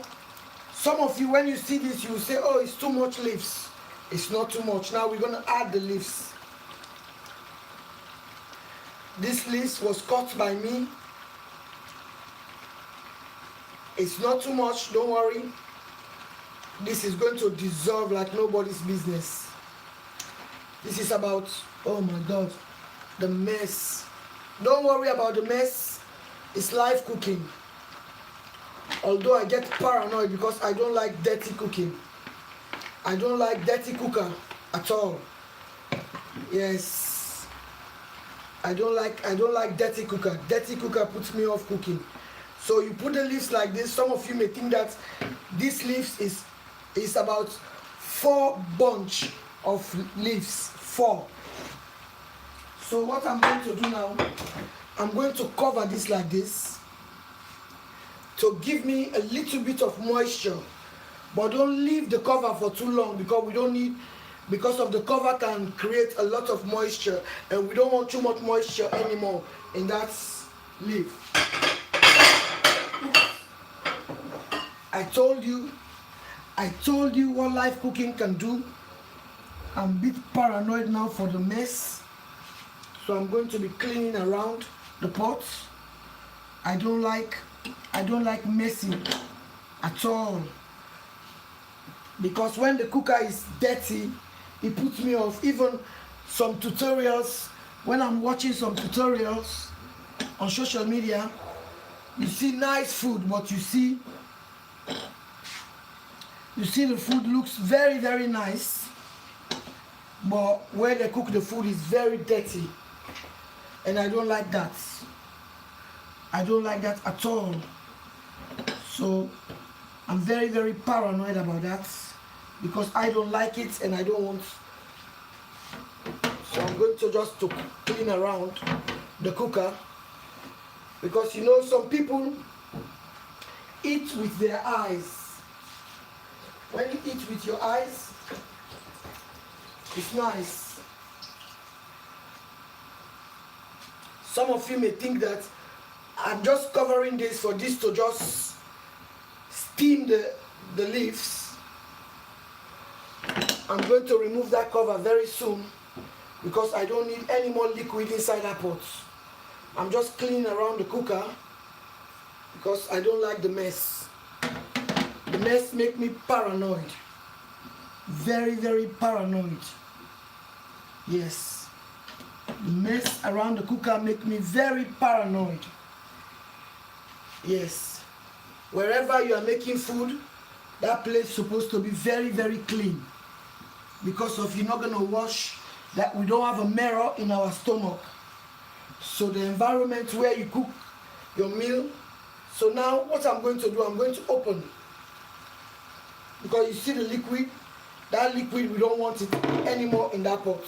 some of you, when you see this, you will say, oh, it's too much leaves. It's not too much. Now we're gonna add the leaves. This leaves was cut by me. It's not too much, don't worry. This is going to dissolve like nobody's business. This is about, oh my God, the mess. Don't worry about the mess. It's live cooking. Although I get paranoid because I don't like dirty cooking. I don't like dirty cooker at all. Yes. I don't like dirty cooker. Dirty cooker puts me off cooking. So you put the leaves like this. Some of you may think that this leaves is about 4 bunch of leaves. 4. So what I'm going to do now, I'm going to cover this like this to give me a little bit of moisture. But don't leave the cover for too long because we don't need, because of the cover can create a lot of moisture and we don't want too much moisture anymore in that leaf. I told you what live cooking can do. I'm a bit paranoid now for the mess. So I'm going to be cleaning around the pots. I don't like messing at all. Because when the cooker is dirty, it puts me off. Even some tutorials, when I'm watching some tutorials on social media, you see nice food, but you see the food looks very, very nice, but where they cook the food is very dirty. And I don't like that. I don't like that at all. So I'm very, very paranoid about that because I don't like it and I don't want. So I'm going to just to clean around the cooker because you know some people eat with their eyes. When you eat with your eyes, it's nice. Some of you may think that I'm just covering this for this to just steam the leaves. I'm going to remove that cover very soon because I don't need any more liquid inside that pot. I'm just cleaning around the cooker because I don't like the mess. The mess makes me paranoid. Very, very paranoid. Yes. The mess around the cooker makes me very paranoid. Yes. Wherever you are making food, that place is supposed to be very, very clean. Because if you're not going to wash, that we don't have a mirror in our stomach. So the environment where you cook your meal. So now what I'm going to do, I'm going to open because you see the liquid. That liquid, we don't want it anymore in that pot.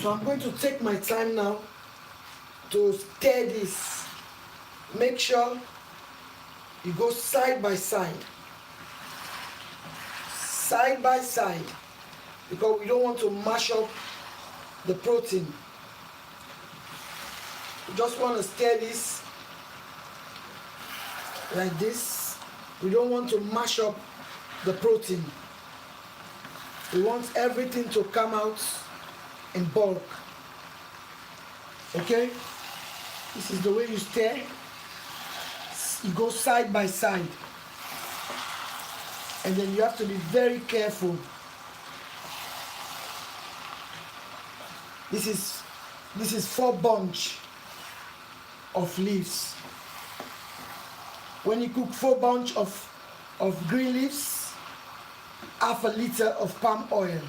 So I'm going to take my time now to stir this. Make sure you go side by side, because we don't want to mash up the protein. We just want to stir this like this. We don't want to mash up the protein. We want everything to come out in bulk. Okay? This is the way you stir. You go side by side. And then you have to be very careful. This is 4 bunch of leaves. When you cook 4 bunch of green leaves, half a liter of palm oil.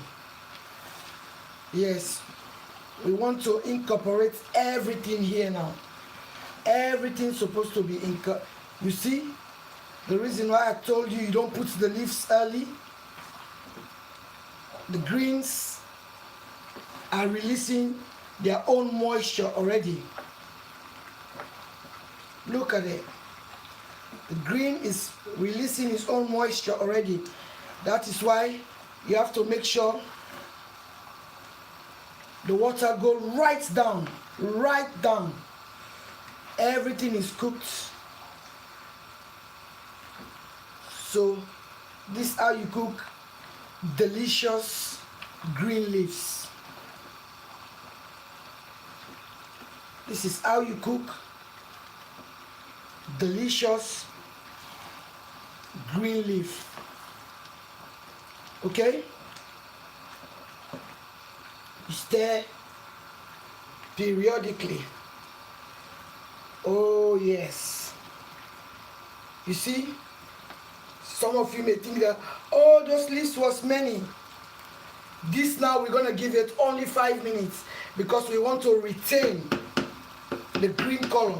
Yes, we want to incorporate everything here now. Everything's supposed to be you see, the reason why I told you don't put the leaves early, the greens are releasing their own moisture already. Look at it. The green is releasing its own moisture already. That is why you have to make sure the water go right down. Everything is cooked. So this is how you cook delicious green leaves. This is how you cook delicious green leaf. Okay? You stir periodically. Oh yes. You see, some of you may think that, oh, those leaves was many. This now we're going to give it only 5 minutes because we want to retain the green color.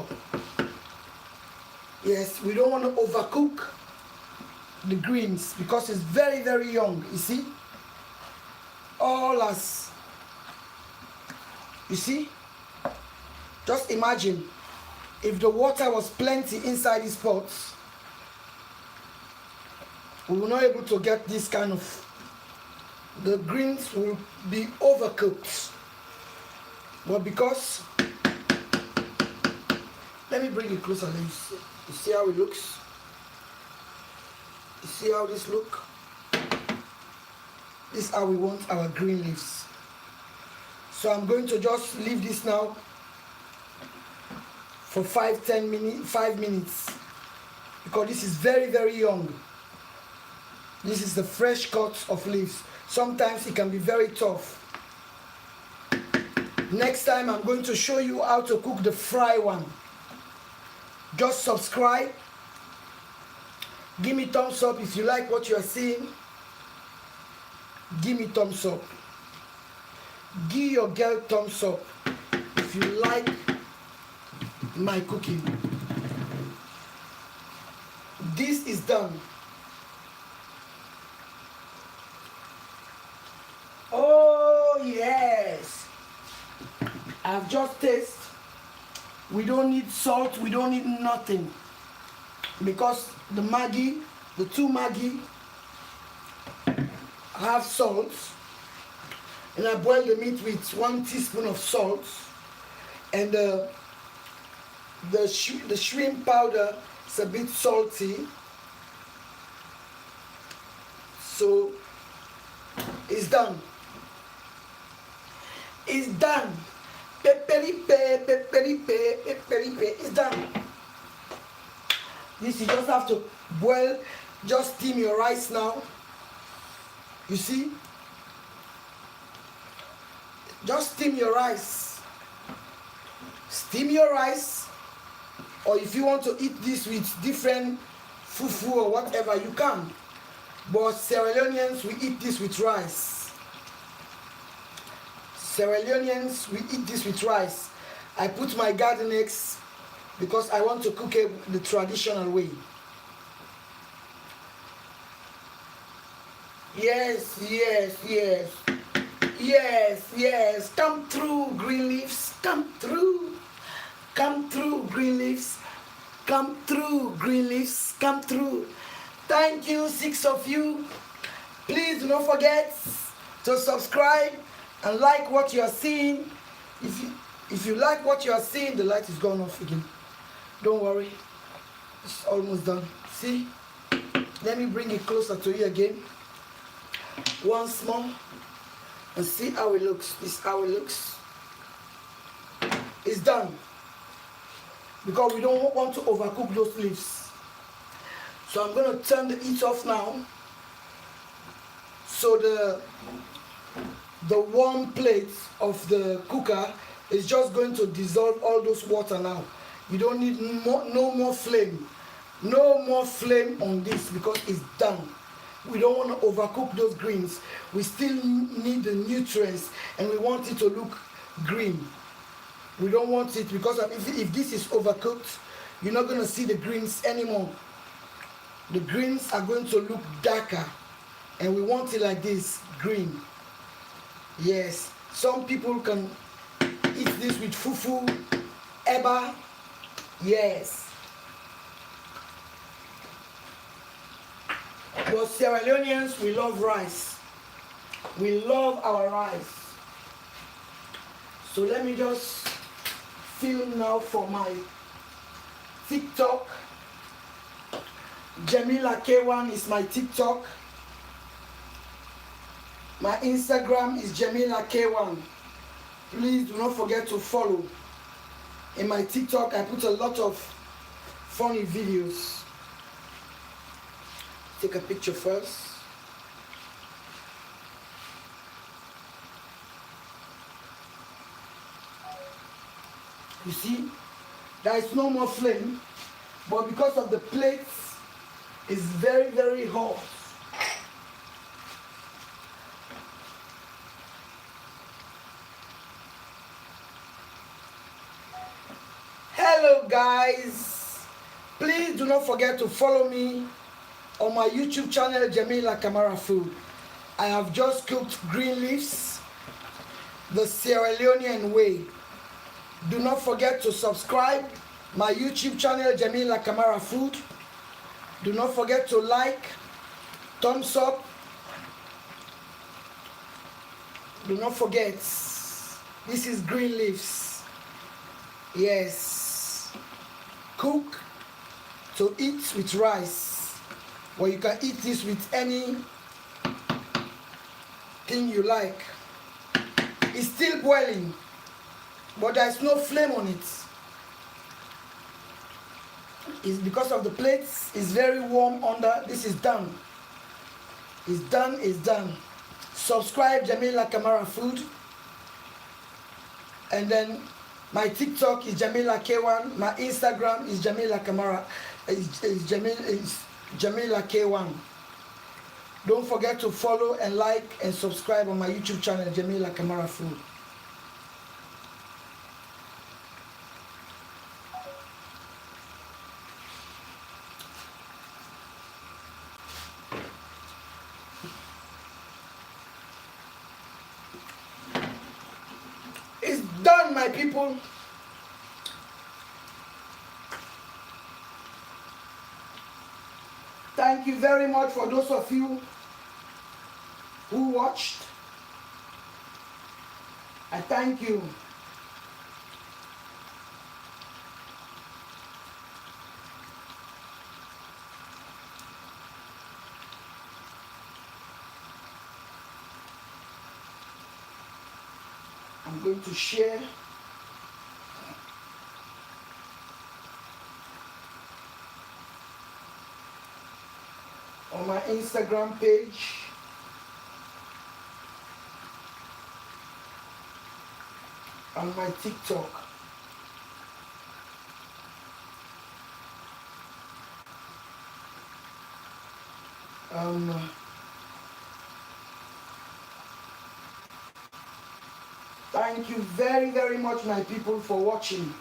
Yes, we don't want to overcook the greens because it's very, very young. You see? All as, you see? Just imagine if the water was plenty inside these pots, we will not be able to get this kind of, the greens will be overcooked. But because, let me bring it closer. You see how it looks? You see how this look? This is how we want our green leaves. So I'm going to just leave this now for 5 minutes because this is very, very young. This is the fresh cut of leaves. Sometimes it can be very tough. Next time I'm going to show you how to cook the fry one. Just subscribe. Give me thumbs up if you like what you are seeing. Give me thumbs up. Give your girl thumbs up if you like my cooking. This is done. Oh yes. I've just tasted. We don't need salt, we don't need nothing. Because the Maggi, the 2 Maggi have salt. And I boil the meat with 1 teaspoon of salt. And the shrimp powder is a bit salty. So it's done. It's done. It's done. This you just have to boil, just steam your rice now. You see? Just steam your rice. Steam your rice. Or if you want to eat this with different fufu or whatever, you can. But Sierra Leoneans, we eat this with rice. Sierra Leoneans, we eat this with rice. I put my garden eggs because I want to cook it the traditional way. Yes, yes, yes. Yes, yes. Come through, green leaves. Come through. Come through, green leaves. Come through, green leaves. Come through. Thank you, 6 of you. Please do not forget to subscribe and like what you are seeing. If you like what you are seeing, the light is gone off again. Don't worry. It's almost done. See? Let me bring it closer to you again. Once more. And see how it looks. This is how it looks. It's done. Because we don't want to overcook those leaves. So I'm going to turn the heat off now. So the warm plate of the cooker is just going to dissolve all those water now. You don't need no more flame. No more flame on this because it's done. We don't want to overcook those greens. We still need the nutrients and we want it to look green. We don't want it because if this is overcooked, you're not going to see the greens anymore. The greens are going to look darker and we want it like this, green. Yes, some people can eat this with fufu, eba. Yes. But Sierra Leoneans, we love rice. We love our rice. So let me just film now for my TikTok. Jamila K1 is my TikTok. My Instagram is Jamila K1. Please do not forget to follow. In my TikTok, I put a lot of funny videos. Take a picture first. You see, there is no more flame, but because of the plates, it's very, very hot. Hello guys, please do not forget to follow me on my YouTube channel, Jamila Kamara Food. I have just cooked green leaves the Sierra Leonean way. Do not forget to subscribe my YouTube channel, Jamila Kamara Food. Do not forget to like, thumbs up. Do not forget, this is green leaves. Yes. Cook to eat with rice. Or you can eat this with any thing you like. It's still boiling, but there's no flame on it. It's because of the plates. It's very warm under. This is done. It's done, it's done. Subscribe Jamila Kamara Food. And then my TikTok is Jamila K1. My Instagram is Jamila Kamara. Is Jamila K1. Don't forget to follow and like and subscribe on my YouTube channel, Jamila Kamara Food. It's done, my people. Thank you very much for those of you who watched. I thank you. I'm going to share. On my Instagram page. On my TikTok. Thank you very, very much, my people, for watching.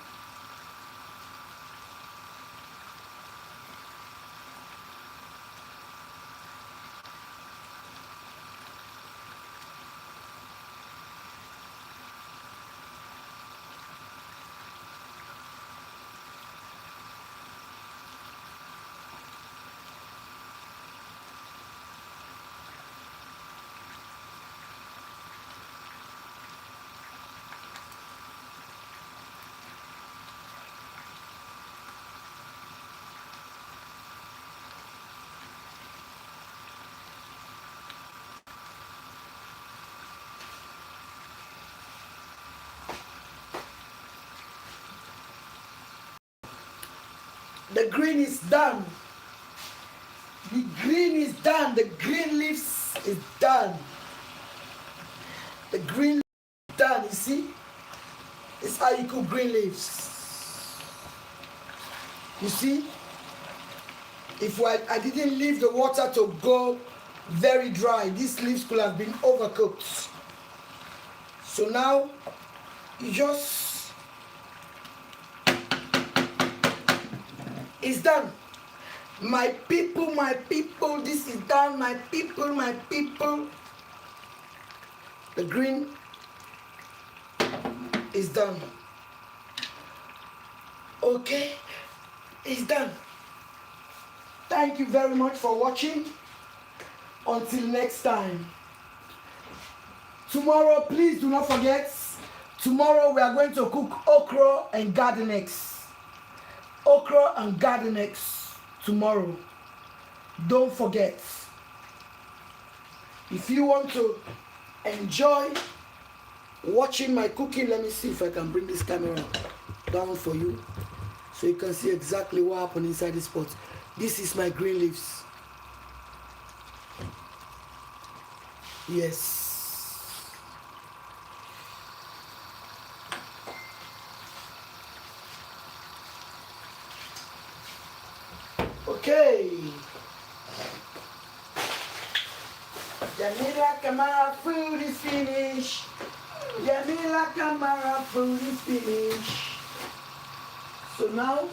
The green is done. The green is done. The green leaves is done. The green is done. You see? It's how you cook green leaves. You see? If I didn't leave the water to go very dry, these leaves could have been overcooked. So now, you just, it's done. My people, this is done. My people. The green is done. Okay, it's done. Thank you very much for watching. Until next time. Tomorrow, please do not forget, tomorrow we are going to cook okra and garden eggs. Okra and garden eggs tomorrow. Don't forget. If you want to enjoy watching my cooking, let me see if I can bring this camera down for you so you can see exactly what happened inside this pot. This is my green leaves. Yes. Okay. Jamila Kamara, food is finished. Jamila Kamara, food is finished. So now,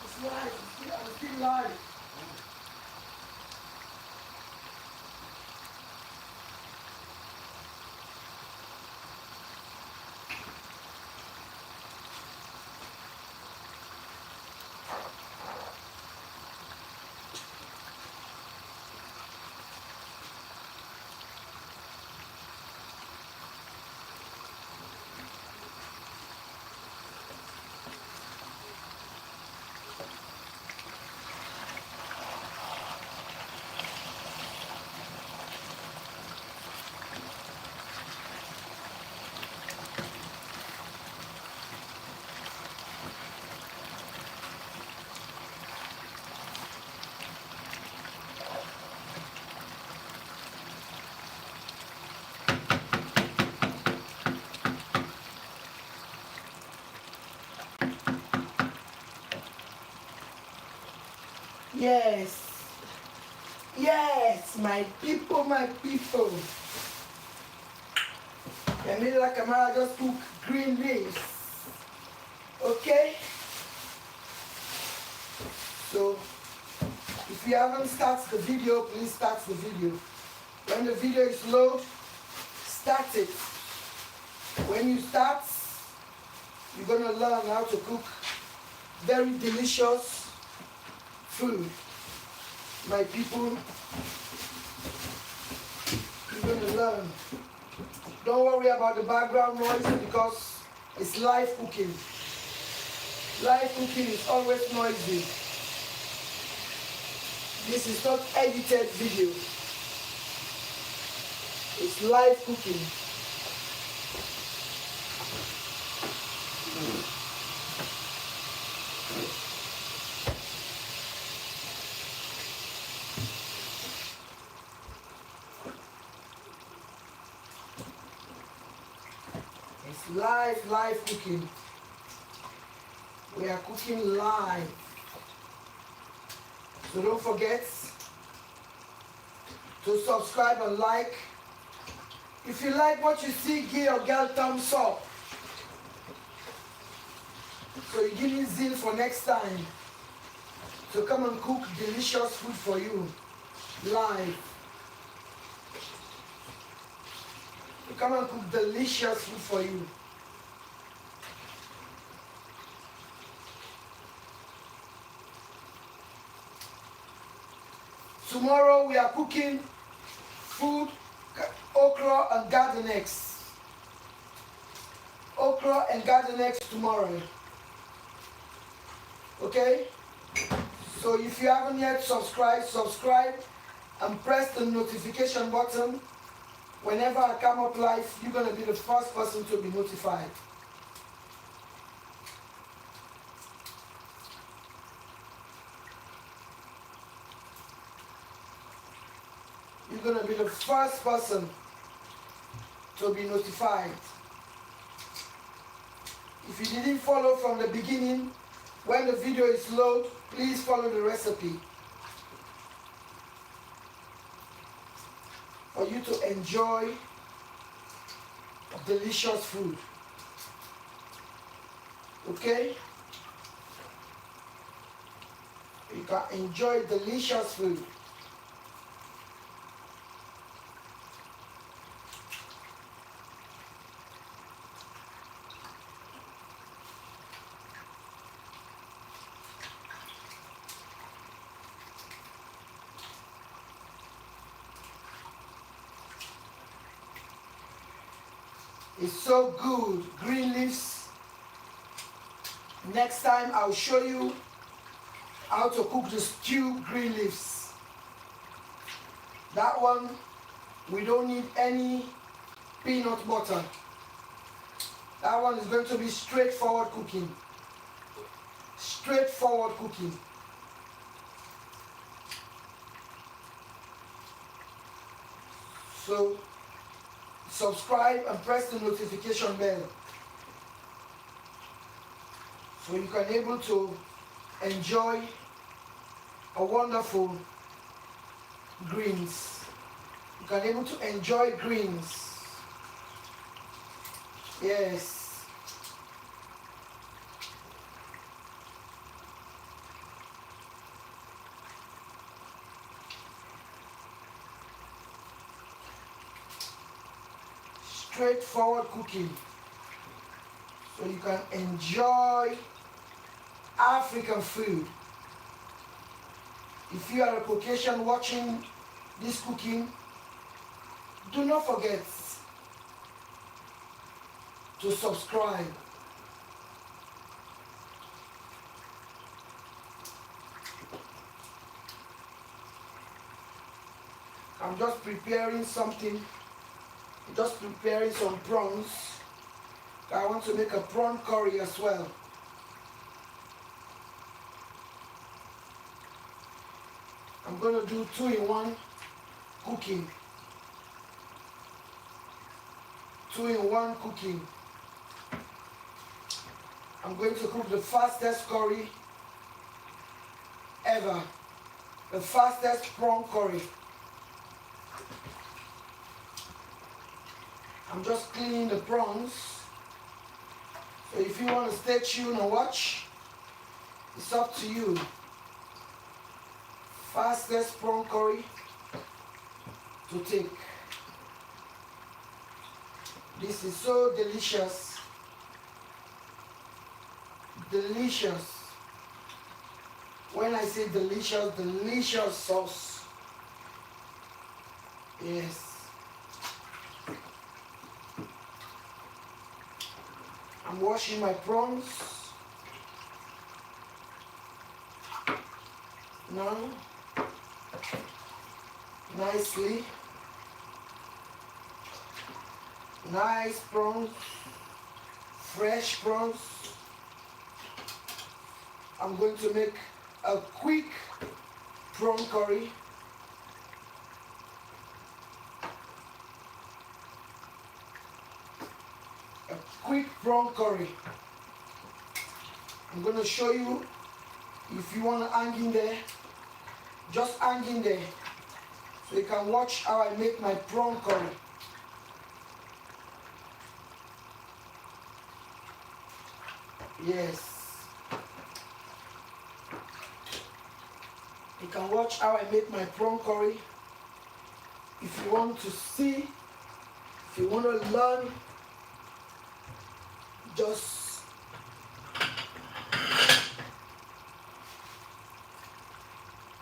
it's live. I'm still live. Yes. Yes, my people, my people. Jamila Kamara just cook green leaves. Okay? So, if you haven't started the video, please start the video. When the video is low, start it. When you start, you're going to learn how to cook very delicious food. My people, you're going to learn. Don't worry about the background noise because it's live cooking. Live cooking is always noisy. This is not edited video. It's live cooking. It's live cooking. We are cooking live. So don't forget to subscribe and like. If you like what you see, give your girl thumbs up. So you give me zeal for next time. So come and cook delicious food for you, live. So come and cook delicious food for you. Tomorrow we are cooking food, okra and garden eggs. Okra and garden eggs tomorrow. Okay? So if you haven't yet subscribe and press the notification button. Whenever I come up live, you're going to be the first person to be notified. You're going to be the first person to be notified. If you didn't follow from the beginning, when the video is loaded, please follow the recipe for you to enjoy delicious food. Okay? You can enjoy delicious food. It's so good. Green leaves. Next time I'll show you how to cook the stewed green leaves. That one, we don't need any peanut butter. That one is going to be straightforward cooking. Straightforward cooking. So, subscribe and press the notification bell so you can able to enjoy a wonderful greens. You can able to enjoy greens. Yes. Straightforward cooking. So you can enjoy African food. If you are a Caucasian watching this cooking, do not forget to subscribe. I'm just preparing something, just preparing some prawns. I want to make a prawn curry as well. I'm going to do 2-in-1 cooking. 2-in-1 cooking. I'm going to cook the fastest curry ever. The fastest prawn curry. I'm just cleaning the prawns. So if you want to stay tuned and watch, it's up to you. Fastest prawn curry to take. This is so delicious. Delicious. When I say delicious, delicious sauce. Yes. I'm washing my prawns now nicely. Nice prawns, fresh prawns. I'm going to make a quick prawn curry. A quick prawn curry. I'm going to show you. If you want to hang in there, just hang in there so you can watch how I make my prawn curry. Yes. You can watch how I make my prawn curry. If you want to see, if you want to learn, just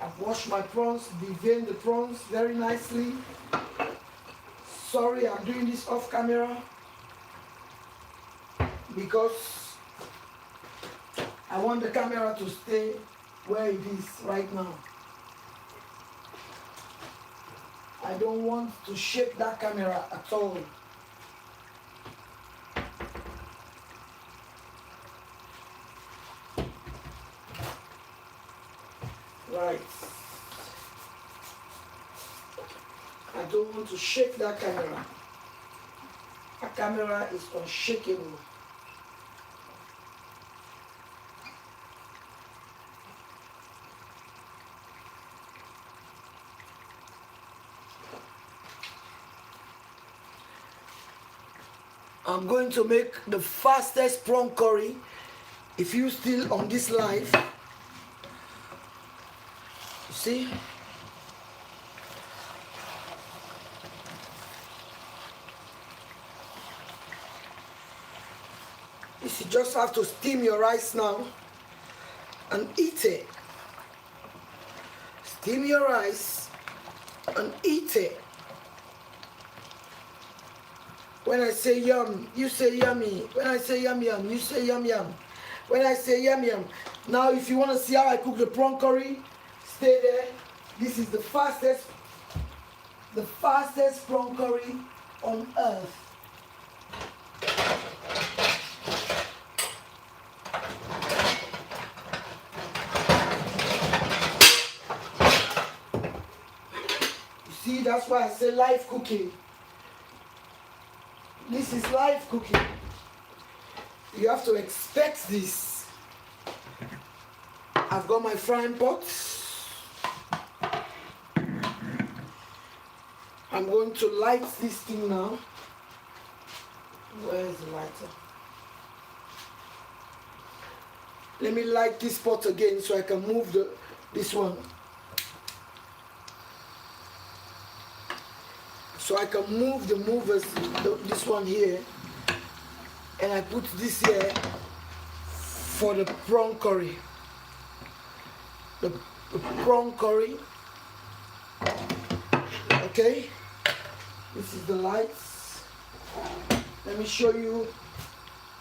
I've washed my prawns, deveined the prawns very nicely. Sorry, I'm doing this off camera because I want the camera to stay where it is right now. I don't want to shake that camera at all. Right. I don't want to shake that camera. That camera is unshakable. I'm going to make the fastest prawn curry. If you're still on this live, you see? You just have to steam your rice now and eat it. Steam your rice and eat it. When I say yum, you say yummy. When I say yum yum, you say yum yum. When I say yum yum. Now if you want to see how I cook the prawn curry, stay there. This is the fastest prawn curry on earth. You see, that's why I say live cooking. This is live cooking. You have to expect this. I've got my frying pot. I'm going to light this thing now. Where's the lighter? Let me light this pot again so I can move this one. So I can move the movers, this one here, and I put this here for the prawn curry. The prawn curry. Okay, this is the lights. Let me show you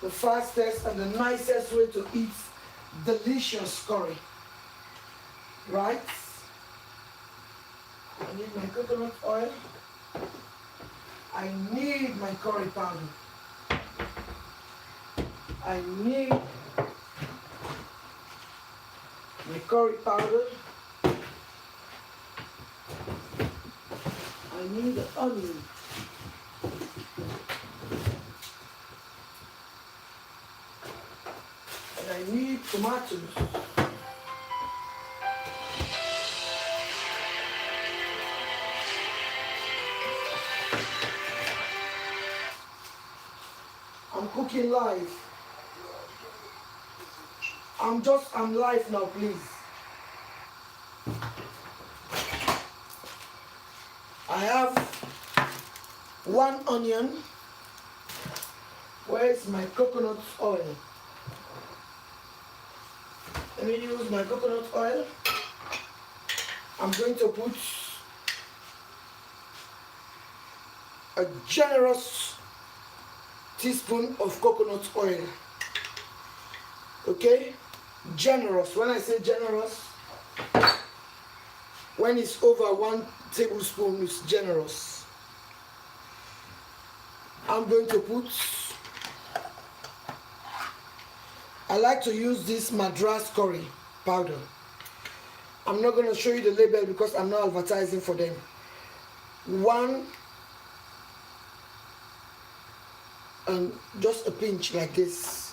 the fastest and the nicest way to eat delicious curry. Right? I need my coconut oil. I need my curry powder. I need my curry powder. I need the onion. And I need tomatoes. I'm cooking live. I'm live now, please. I have 1 onion. Where's my coconut oil? Let me use my coconut oil. I'm going to put a generous teaspoon of coconut oil. Okay? Generous. When I say generous, when it's over 1 tablespoon, it's generous. I like to use this Madras curry powder. I'm not going to show you the label because I'm not advertising for them. One, and just a pinch like this,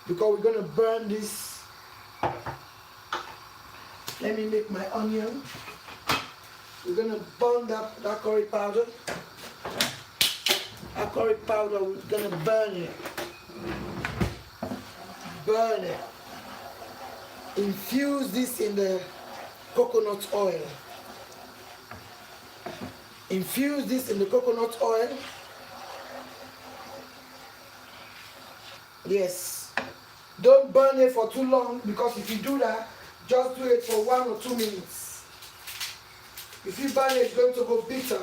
because we're going to burn this. Let me make my onion. We're going to burn that curry powder. That curry powder, we're going to burn it. Burn it. Infuse this in the coconut oil. Infuse this in the coconut oil. Yes. Don't burn it for too long, because if you do that, just do it for 1 or 2 minutes. If you burn it, it's going to go bitter.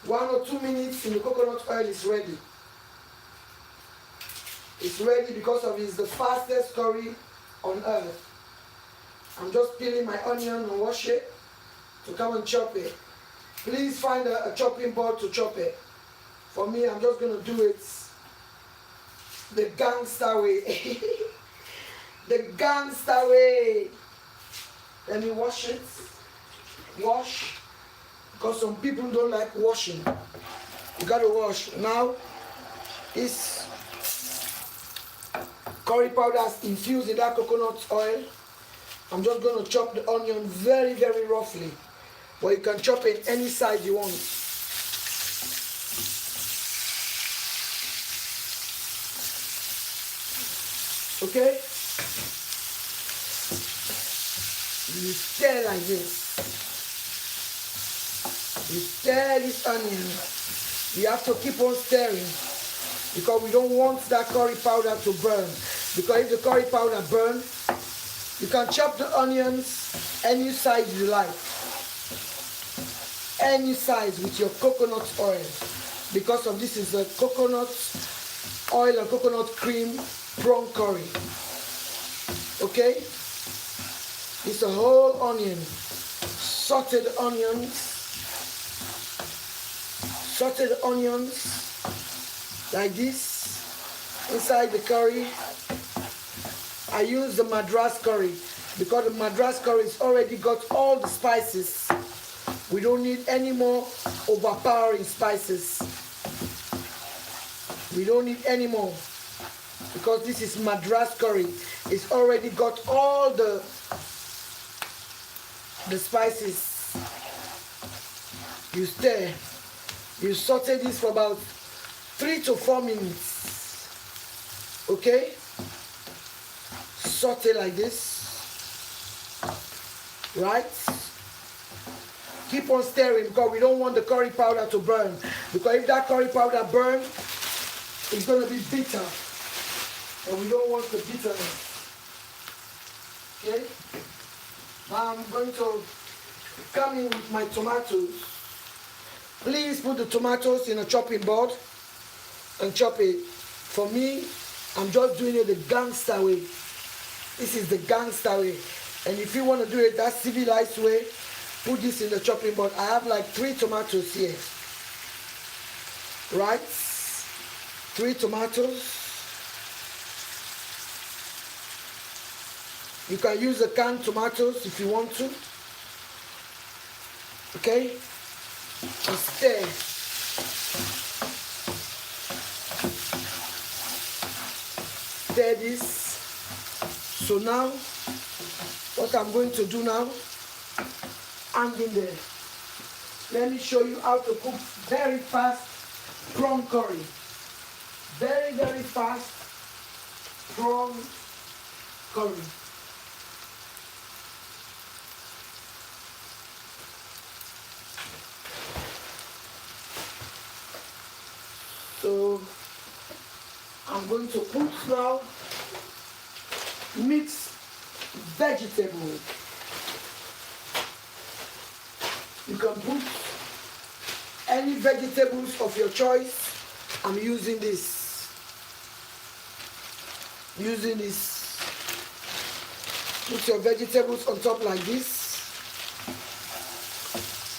1 or 2 minutes in the coconut oil is ready. It's ready because it's the fastest curry on earth. I'm just peeling my onion and wash it to come and chop it. Please find a chopping board to chop it. For me, I'm just going to do it the gangster way. The gangster way. Let me wash it. Wash. Because some people don't like washing. You got to wash. Now, this curry powder is infused in that coconut oil. I'm just going to chop the onion very, very roughly. But you can chop it any size you want. Okay? You stir like this. You stir this onion. You have to keep on stirring, because we don't want that curry powder to burn. Because if the curry powder burns, you can chop the onions any size you like. Any size with your coconut oil. Because of this is a coconut oil and coconut cream prawn curry. Okay? It's a whole onion. Sauteed onions. Sauteed onions. Like this. Inside the curry. I use the Madras curry, because the Madras curry has already got all the spices. We don't need any more overpowering spices. We don't need any more, because this is Madras curry. It's already got all the spices. You stir. You saute this for about 3 to 4 minutes. Okay? Saute like this. Right? Keep on stirring, because we don't want the curry powder to burn. Because if that curry powder burns, it's going to be bitter. And we don't want the bitterness. Okay? Now I'm going to come in with my tomatoes. Please put the tomatoes in a chopping board and chop it. For me, I'm just doing it the gangster way. This is the gangster way. And if you want to do it that civilized way, put this in the chopping board. I have like 3 tomatoes here. Right? 3 tomatoes. You can use the canned tomatoes if you want to. Okay? And stir. Stir this. So now, what I'm going to do now, I'm in there. Let me show you how to cook very fast prawn curry. Very, very fast prawn curry. So I'm going to put now mixed vegetables. You can put any vegetables of your choice. I'm using this. Using this. Put your vegetables on top like this.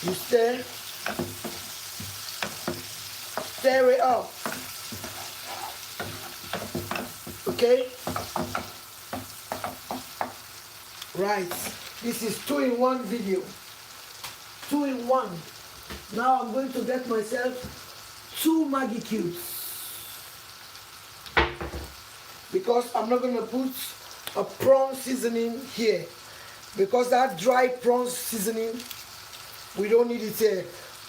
You stir. Stir it up. Okay? Right. This is 2-in-1 video. 2-in-1. Now I'm going to get myself 2 Maggi cubes. Because I'm not going to put a prawn seasoning here. Because that dry prawn seasoning, we don't need it here.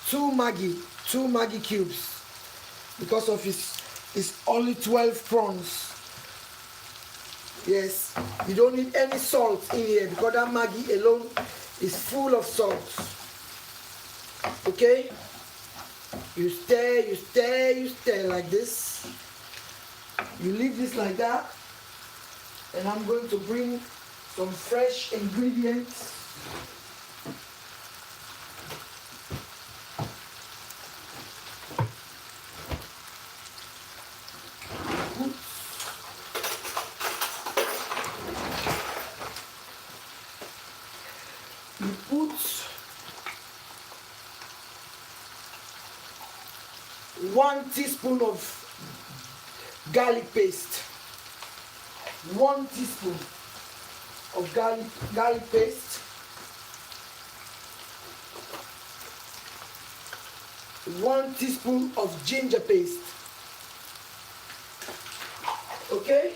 2 Maggi cubes. Because of it's only 12 prawns. Yes, you don't need any salt in here because that Maggi alone is full of salt. Okay? You stir like this. You leave this like that. And I'm going to bring some fresh ingredients. You put 1 teaspoon of garlic paste. 1 teaspoon of garlic paste. 1 teaspoon of ginger paste. Okay?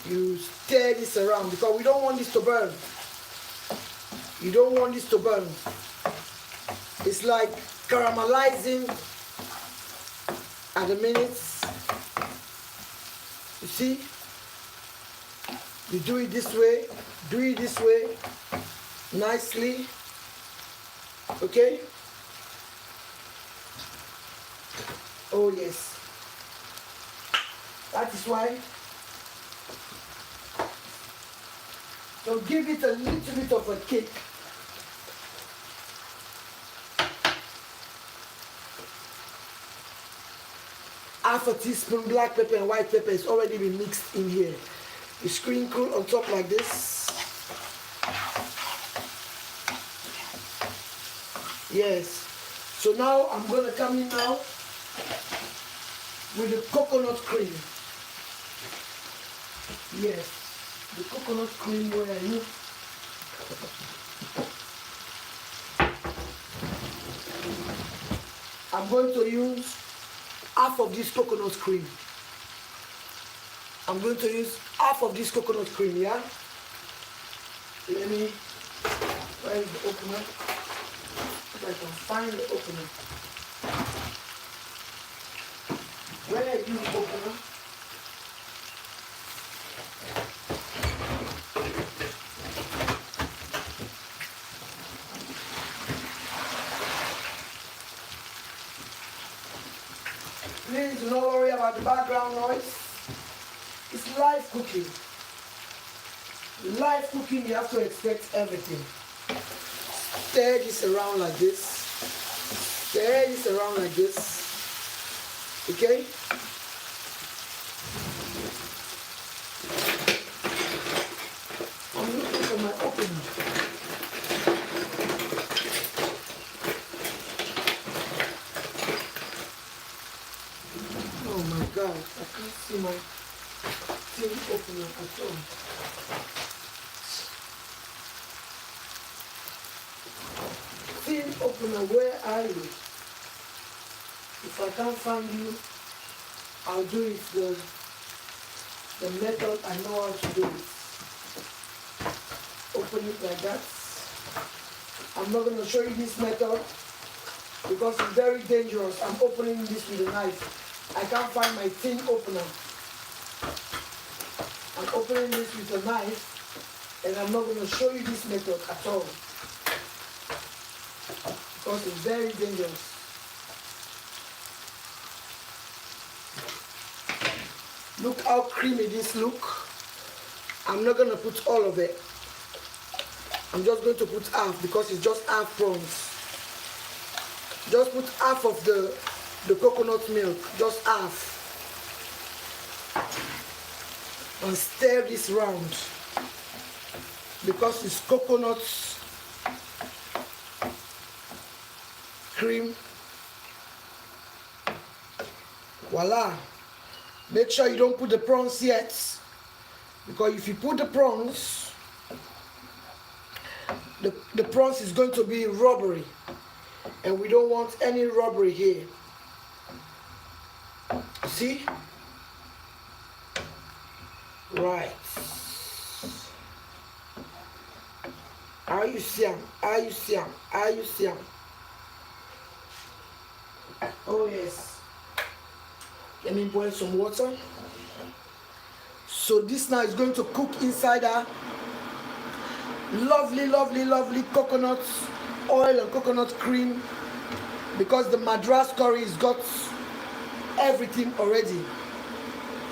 You stir this around because we don't want this to burn. You don't want this to burn. It's like caramelizing at the minutes. You see? You do it this way, nicely. Okay? Oh yes. That is why. So give it a little bit of a kick. Half a teaspoon black pepper and white pepper is already been mixed in here. You sprinkle on top like this. Yes. So now I'm going to come in now with the coconut cream. Yes. The coconut cream where I use. I'm going to use half of this coconut cream. I'm going to use half of this coconut cream, yeah? Let me, where is the opener? If I can find the opener. Where is the opener? Please do not worry about the background noise. It's live cooking. Live cooking, you have to expect everything. Stir this around like this. Stir this around like this. Okay? I'm looking for my opener. Oh my God, I can't see my tin opener at all. Tin opener, where are you? If I can't find you, I'll do it the method I know how to do it. Open it like that. I'm not going to show you this method because it's very dangerous. I'm opening this with a knife. I can't find my tin opener. I'm opening this with a knife and I'm not going to show you this method at all because it's very dangerous. Look how creamy this look. I'm not going to put all of it. I'm just going to put half because it's just half prawns. Just put half of the coconut milk, just half. And stir this round because it's coconut cream. Voila. Make sure you don't put the prawns yet Because if you put the prawns, the prawns is going to be rubbery, and we don't want any rubbery here. See? Right. Are you seeing? Are you seeing? Are you seeing? Oh yes. Let me boil some water. So this now is going to cook inside our lovely, lovely, lovely coconut oil and coconut cream, because the Madras curry has got everything already.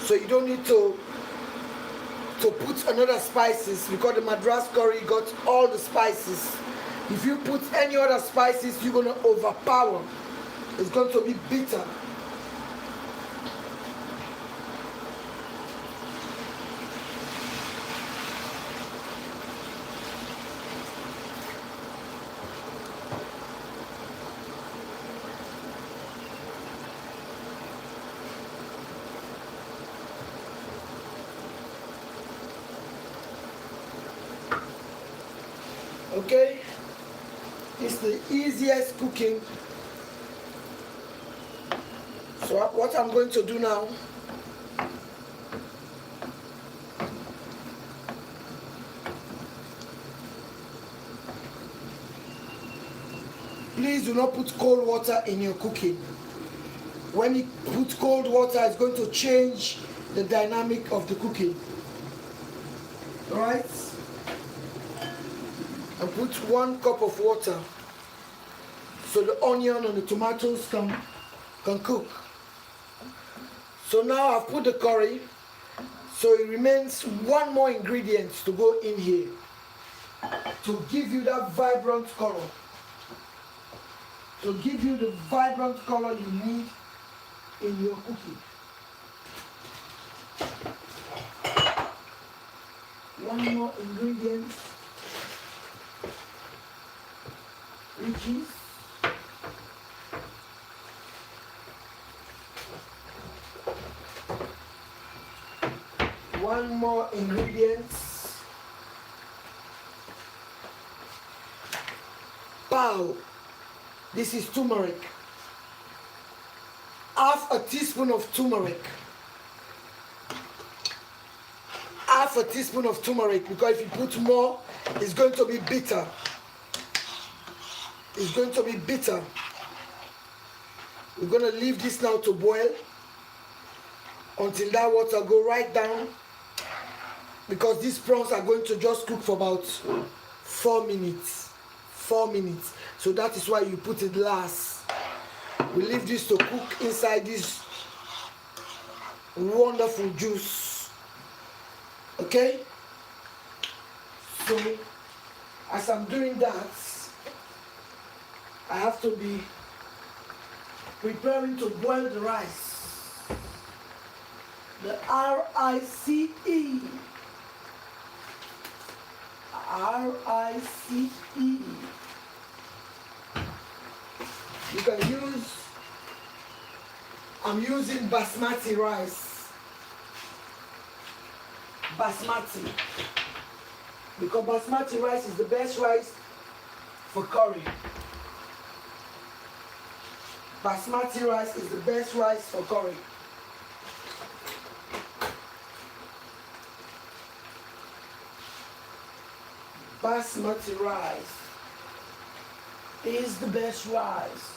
So you don't need to put another spices, because the Madras curry got all the spices. If you put any other spices, you're going to overpower. It's going to be bitter. Okay, it's the easiest cooking. So what I'm going to do now, please do not put cold water in your cooking. When you put cold water, it's going to change the dynamic of the cooking. All right? And put 1 cup of water so the onion and the tomatoes can cook. So now I've put the curry, so it remains 1 more ingredient to go in here to give you that vibrant color. To give you the vibrant color you need in your cooking. 1 more ingredient, which is one more ingredient, pow. This is turmeric. Half a teaspoon of turmeric. Half a teaspoon of turmeric, because if you put more, it's going to be bitter. It's going to be bitter. We're going to leave this now to boil until that water go right down, because these prawns are going to just cook for about 4 minutes. 4 minutes. So that is why you put it last. We leave this to cook inside this wonderful juice. Okay? So as I'm doing that, I have to be preparing to boil the rice. The R-I-C-E. R-I-C-E. You can use, I'm using basmati rice. Basmati. Because basmati rice is the best rice for curry. Basmati rice is the best rice for curry. Basmati rice is the best rice.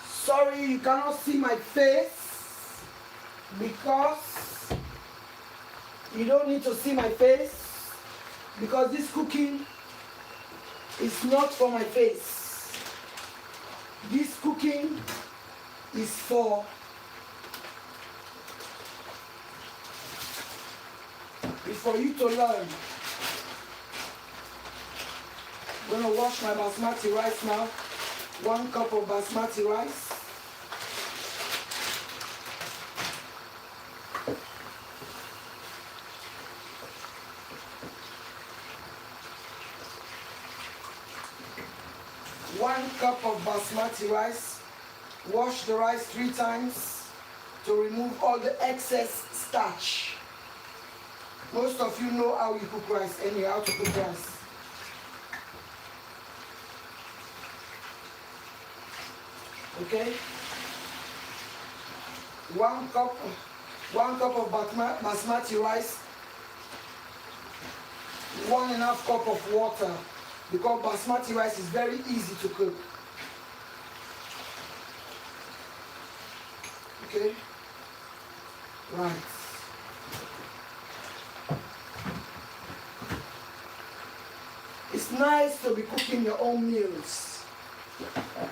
Sorry, you cannot see my face, because you don't need to see my face, because this cooking is not for my face. This cooking is for you to learn. I'm going to wash my basmati rice now. 1 cup of basmati rice. 1 cup of basmati rice. Wash the rice 3 times to remove all the excess starch. Most of you know how you cook rice, how to cook rice. Okay? 1 cup of basmati rice, 1.5 cup of water, because basmati rice is very easy to cook. Okay? Right. It's nice to be cooking your own meals.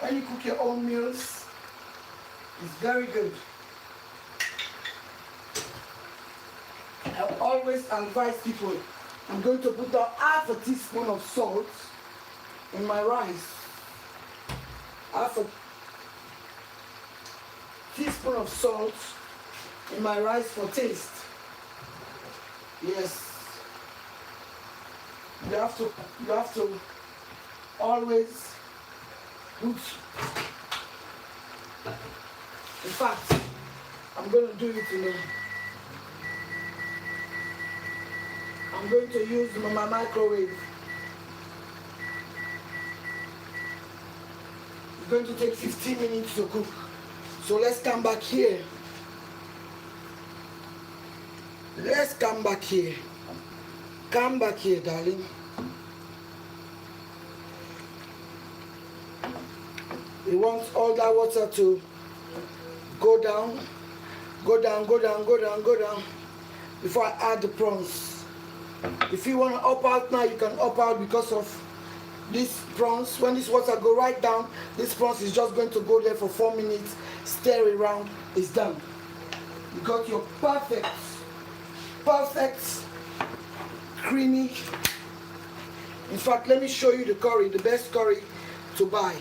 When you cook your own meals, it's very good. I always advise people, I'm going to put down 1/2 teaspoon of salt in my rice. 1/2 teaspoon of salt in my rice for taste. Yes. You have to always put. In fact, I'm going to do it today. I'm going to use my microwave. It's going to take 15 minutes to cook. So let's come back here. Let's come back here. Come back here, darling. We want all that water to go down, go down, go down, go down, go down before I add the prawns. If you want to up out now, you can up out because of these prawns. When this water go right down, this prawns is just going to go there for 4 minutes, stir around, it's done. You got your perfect creamy. In fact, let me show you the curry, the best curry to buy.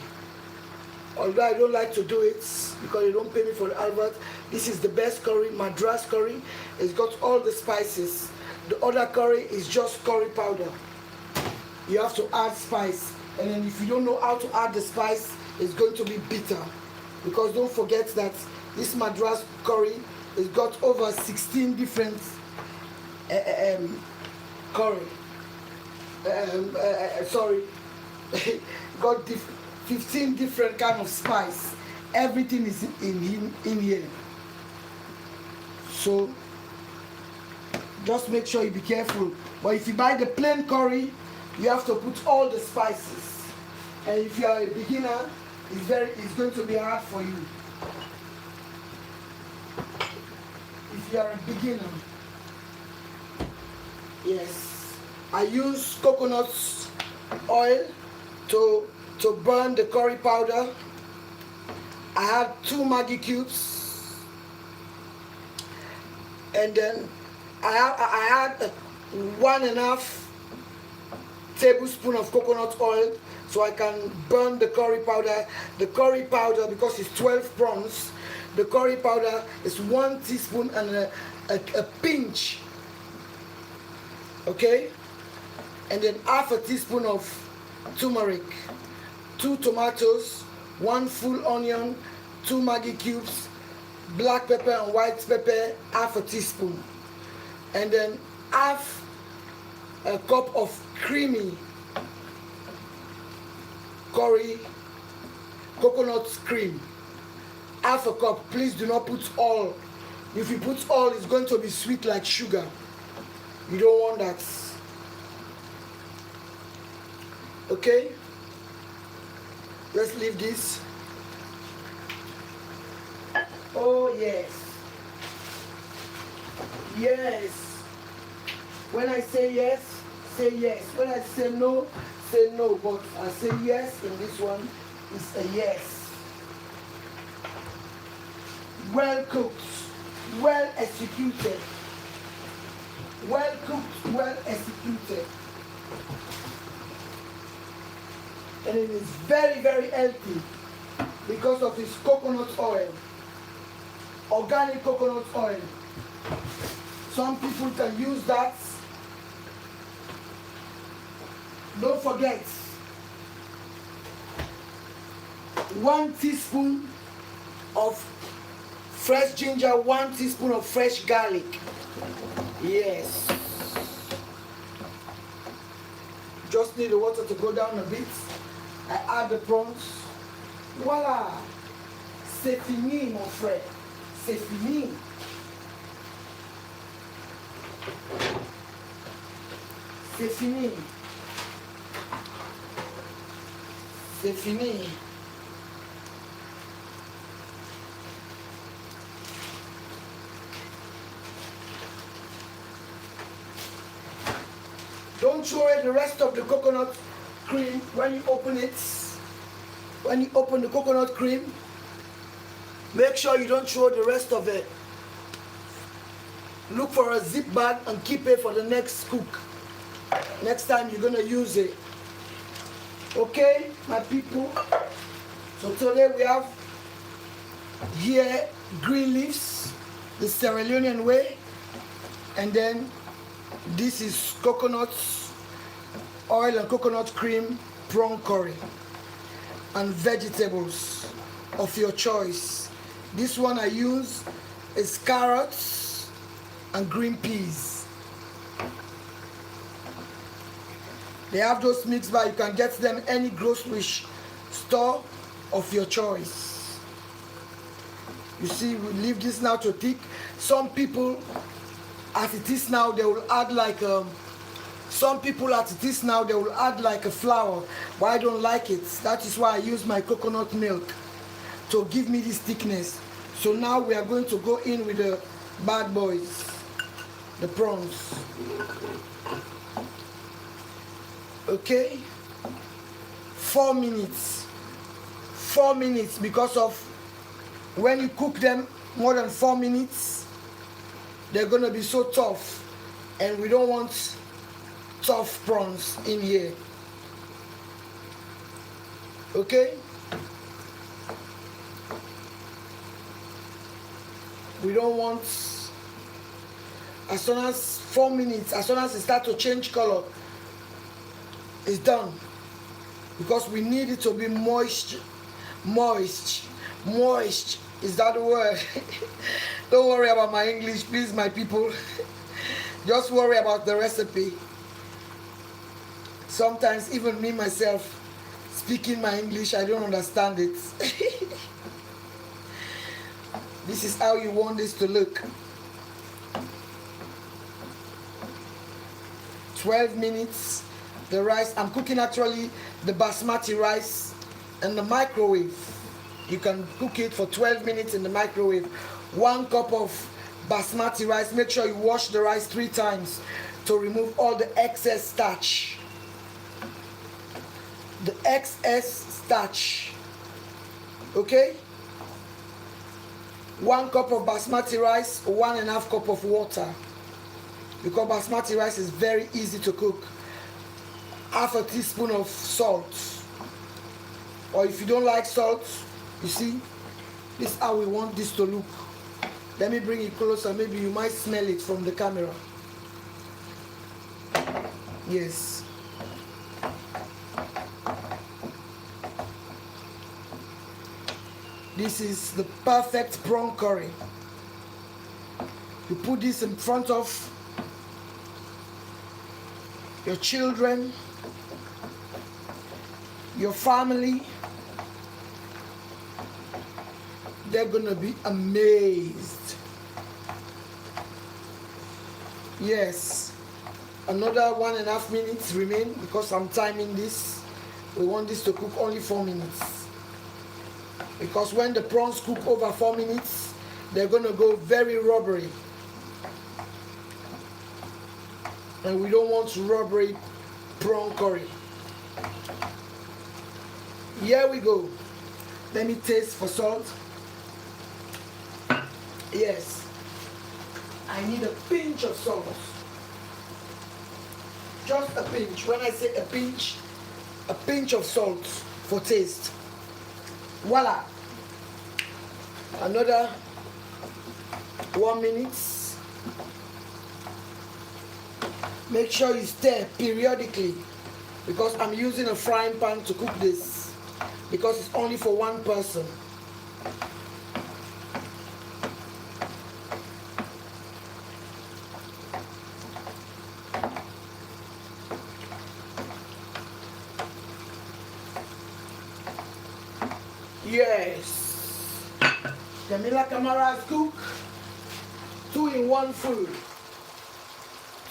Although I don't like to do it because they don't pay me for the advert. This is the best curry, Madras curry. It's got all the spices. The other curry is just curry powder. You have to add spice. And then if you don't know how to add the spice, it's going to be bitter. Because don't forget that this Madras curry has got over 16 different curry. Got 15 different kind of spice. Everything is in here. So just make sure you be careful. But if you buy the plain curry, you have to put all the spices. And if you are a beginner, it's going to be hard for you. If you are a beginner, yes, I use coconut oil to burn the curry powder. I had 2 Maggi cubes, and then I had 1.5 tablespoon of coconut oil so I can burn the curry powder. The curry powder, because it's 12 prawns, the curry powder is 1 teaspoon and a pinch. Okay, and then 1/2 teaspoon of turmeric, 2 tomatoes, 1 full onion, 2 Maggi cubes, black pepper and white pepper, 1/2 teaspoon, and then 1/2 cup of creamy curry coconut cream. 1/2 cup. Please do not put all. If you put all, it's going to be sweet like sugar. You don't want that. Okay, let's leave this. Oh yes, yes. When I say yes, say yes. When I say no, say no. But I say yes in this one, it's a yes. Well cooked, well executed. Well cooked, well executed. And it is very, very healthy because of its coconut oil, organic coconut oil. Some people can use that. Don't forget, 1 teaspoon of fresh ginger, 1 teaspoon of fresh garlic. Yes. Just need the water to go down a bit. I add the prawns. Voila! C'est fini, mon frère. C'est fini. C'est fini. C'est fini. Don't throw away the rest of the coconut cream when you open it. When you open the coconut cream, make sure you don't throw the rest of it. Look for a zip bag and keep it for the next cook. Next time you're gonna use it. Okay, my people. So today we have here green leaves, the Sierra Leonean way, and then this is coconut oil and coconut cream prawn curry, and vegetables of your choice. This one I use is carrots and green peas. They have those mixed by, you can get them any grocery store of your choice. You see, we leave this now to thick. Some people, as it is now, they will add like a flour, but I don't like it. That is why I use my coconut milk to give me this thickness. So now we are going to go in with the bad boys, the prawns. Okay, 4 minutes. 4 minutes, because of when you cook them more than 4 minutes, they're gonna be so tough, and we don't want tough prawns in here. Okay, we don't want, as soon as 4 minutes, as soon as it starts to change color, it's done, because we need it to be moist. Is that the word? Don't worry about my English, please, my people. Just worry about the recipe. Sometimes even me myself, speaking my English, I don't understand it. This is how you want this to look. 12 minutes. The rice, I'm cooking actually the basmati rice in the microwave. You can cook it for 12 minutes in the microwave. 1 cup of basmati rice. Make sure you wash the rice 3 times to remove all the excess starch. The excess starch. Okay? 1 cup of basmati rice, 1.5 cup of water. Because basmati rice is very easy to cook. 1/2 teaspoon of salt. Or if you don't like salt, you see, this is how we want this to look. Let me bring it closer, maybe you might smell it from the camera. Yes. This is the perfect prawn curry. You put this in front of your children, your family. They're gonna be amazed. Yes, another 1.5 minutes remain, because I'm timing this. We want this to cook only 4 minutes, because when the prawns cook over 4 minutes, they're gonna go very rubbery, and we don't want rubbery prawn curry. Here we go. Let me taste for salt. Yes, I need a pinch of salt. Just a pinch. When I say a pinch of salt for taste. Voila. Another 1 minute. Make sure you stir periodically, because I'm using a frying pan to cook this. because it's only for one person. Yes. Jamila Kamara's cook. 2-in-1 food.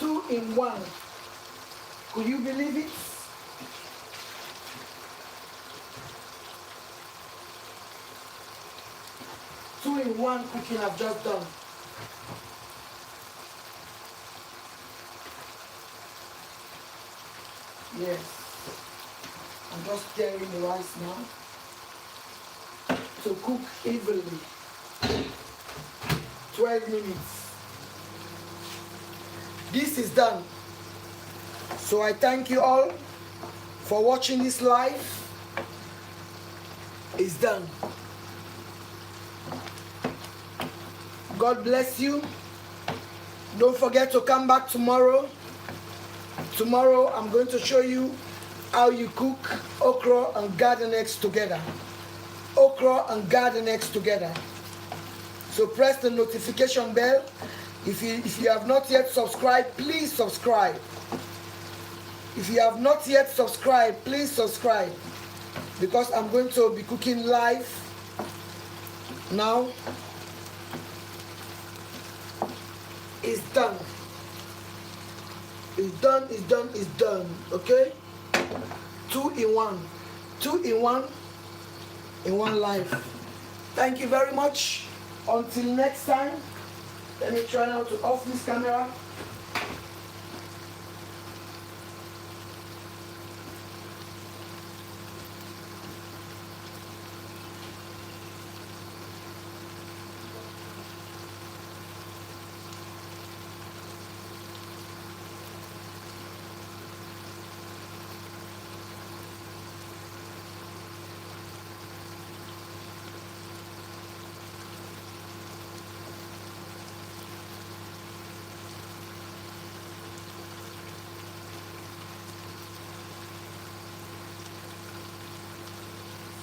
2-in-1. Could you believe it? Two-in-one cooking I've just done. Yes. I'm just stirring the rice now to cook evenly. 12 minutes. This is done. So I thank you all for watching this live. It's done. God bless you. Don't forget to come back tomorrow. Tomorrow I'm going to show you how you cook okra and garden eggs together. Okra and garden eggs together. So press the notification bell. If you have not yet subscribed, please subscribe. If you have not yet subscribed, please subscribe, because I'm going to be cooking live now. It's done. It's done, it's done, it's done. Okay? 2-in-1. 2-in-1 in one life. Thank you very much. Until next time, let me try now to off this camera.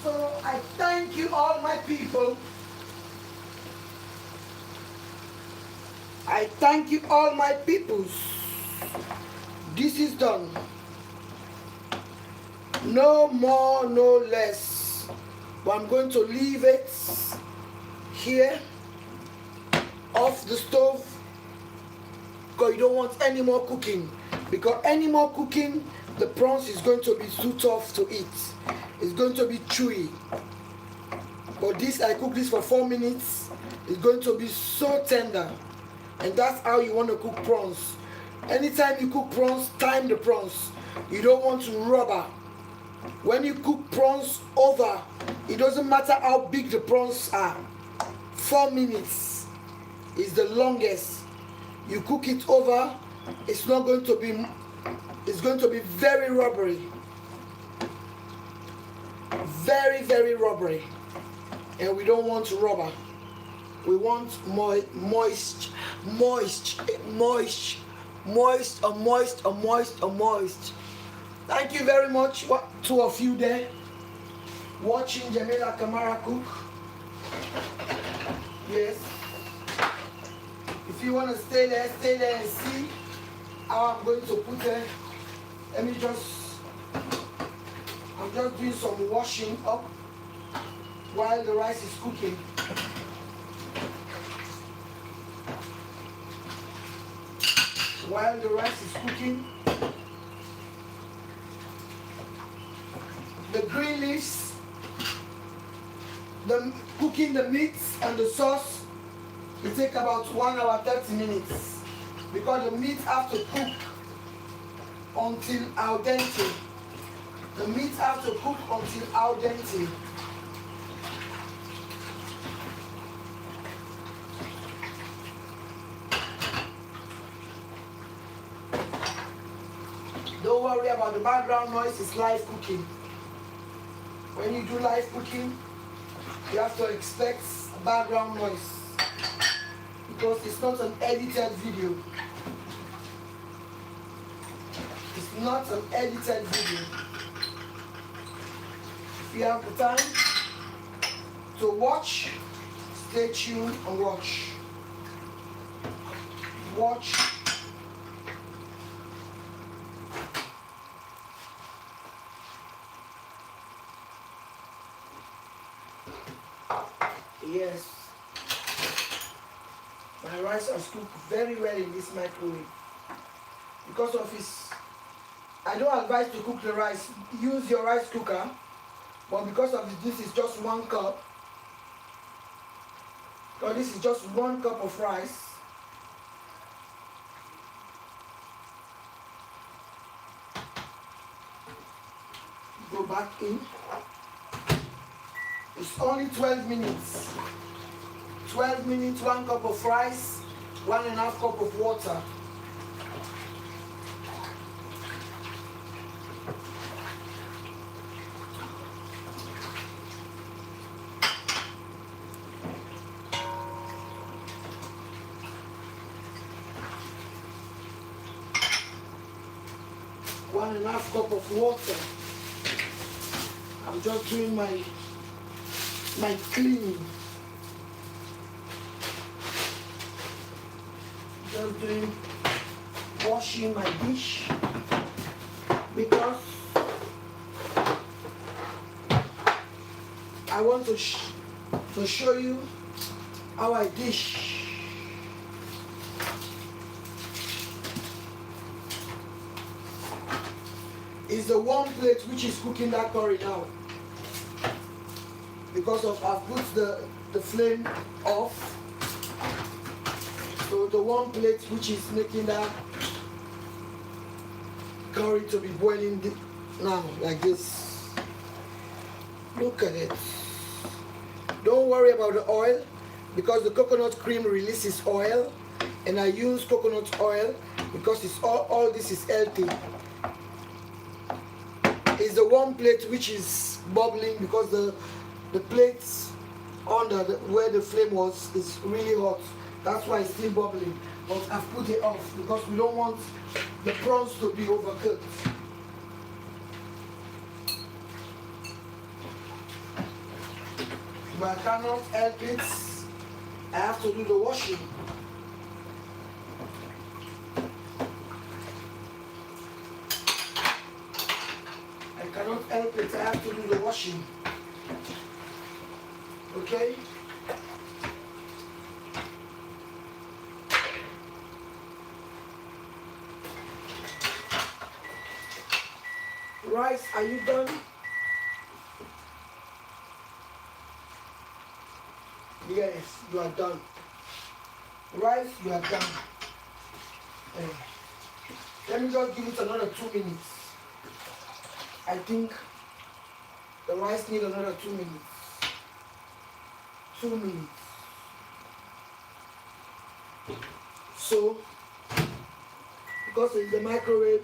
So I thank you all my people. I thank you all my peoples. This is done. No more, no less. But I'm going to leave it here off the stove, because you don't want any more cooking. Because any more cooking, the prawns is going to be too tough to eat. It's going to be chewy. But this, I cook this for 4 minutes. It's going to be so tender. And that's how you want to cook prawns. Anytime you cook prawns, time the prawns. You don't want to rubber. When you cook prawns over, it doesn't matter how big the prawns are. 4 minutes is the longest. You cook it over, it's not going to be, it's going to be very rubbery. Very, very rubbery. And we don't want rubber. We want moist. Thank you very much, two of you there watching Jamila Kamara cook. Yes. If you want to stay there and see how I'm going to put it. Let me I'm just doing some washing up while the rice is cooking. While the rice is cooking, the green leaves, cooking the meat and the sauce, it takes about 1 hour 30 minutes, because the meat have to cook until al dente. The meat have to cook until al dente. Don't worry about the background noise, it's live cooking. When you do live cooking, you have to expect background noise, because it's not an edited video. It's not an edited video. If you have the time to watch, stay tuned and watch. Watch. Yes. My rice has cooked very well in this microwave. Because of its, I don't advise to cook the rice. Use your rice cooker. But because of this is just 1 cup. So this is just 1 cup of rice. Go back in. It's only 12 minutes. 12 minutes, 1 cup of rice, 1.5 cup of water. One and a half cup of water. I'm just doing my cleaning. Just doing washing my dish because I want to show you how I dish. It's the one plate which is cooking that curry now. Because of I've put the flame off. So the one plate which is making that curry to be boiling now like this. Look at it. Don't worry about the oil because the coconut cream releases oil, and I use coconut oil because it's all this is healthy. It's the one plate which is bubbling because the plates under where the flame was is really hot. That's why it's still bubbling. But I've put it off because we don't want the prawns to be overcooked. But I cannot help it. I have to do the washing. I cannot help it. I have to do the washing. Okay? Rice, are you done? Yes, you are done. Rice, you are done. Let me just give it another 2 minutes. I think the rice needs another 2 minutes. 2 minutes. So, because it's the microwave,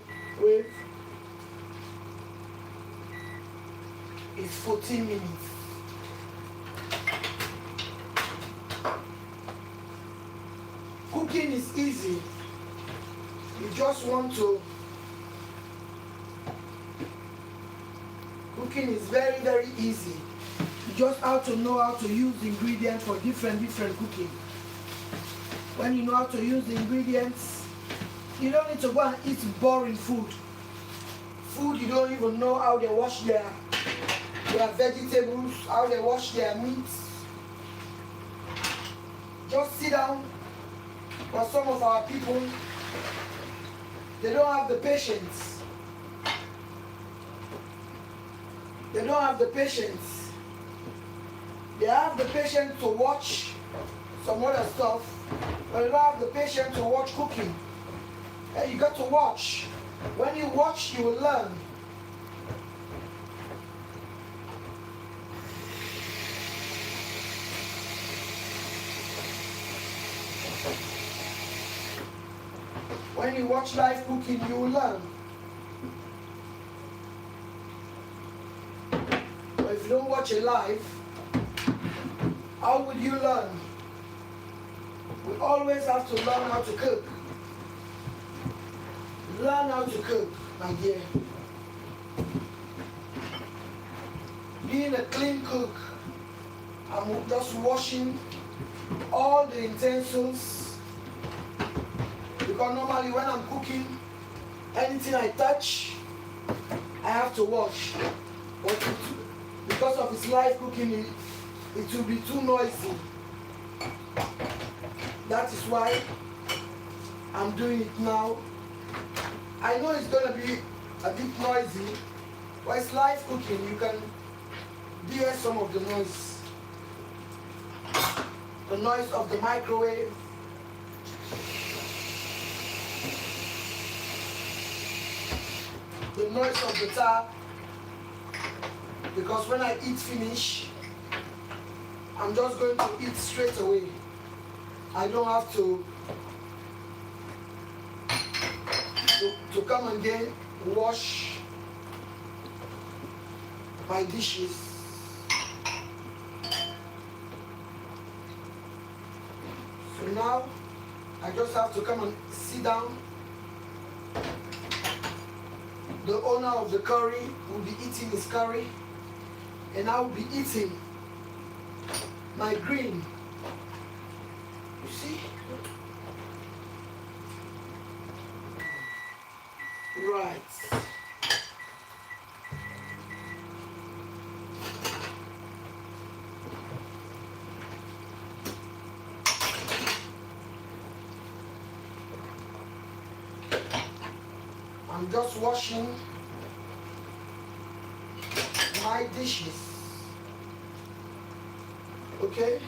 it's 14 minutes. Cooking is easy. You just want to. Cooking is very, very easy. You just have to know how to use the ingredients for different cooking. When you know how to use the ingredients, you don't need to go and eat boring food. Food you don't even know how they wash their vegetables, how they wash their meats. Just sit down. But some of our people, they don't have the patience. They don't have the patience. They have the patience to watch some other stuff, but they don't have the patience to watch cooking. And you got to watch. When you watch, you will learn. When you watch live cooking, you will learn. But if you don't watch it live, how will you learn? We always have to learn how to cook. Learn how to cook, my dear. being a clean cook, I'm just washing all the utensils, because normally when I'm cooking, anything I touch, I have to wash. But because of its live cooking, it will be too noisy. That is why I'm doing it now. I know it's going to be a bit noisy, but it's live cooking. You can hear some of the noise. The noise of the microwave. The noise of the tap. Because when I eat finish, I'm just going to eat straight away. I don't have to come again, wash my dishes. So now I just have to come and sit down. The owner of the curry will be eating his curry, and I will be eating my green. You see? Right. I'm just washing my dishes. Okay?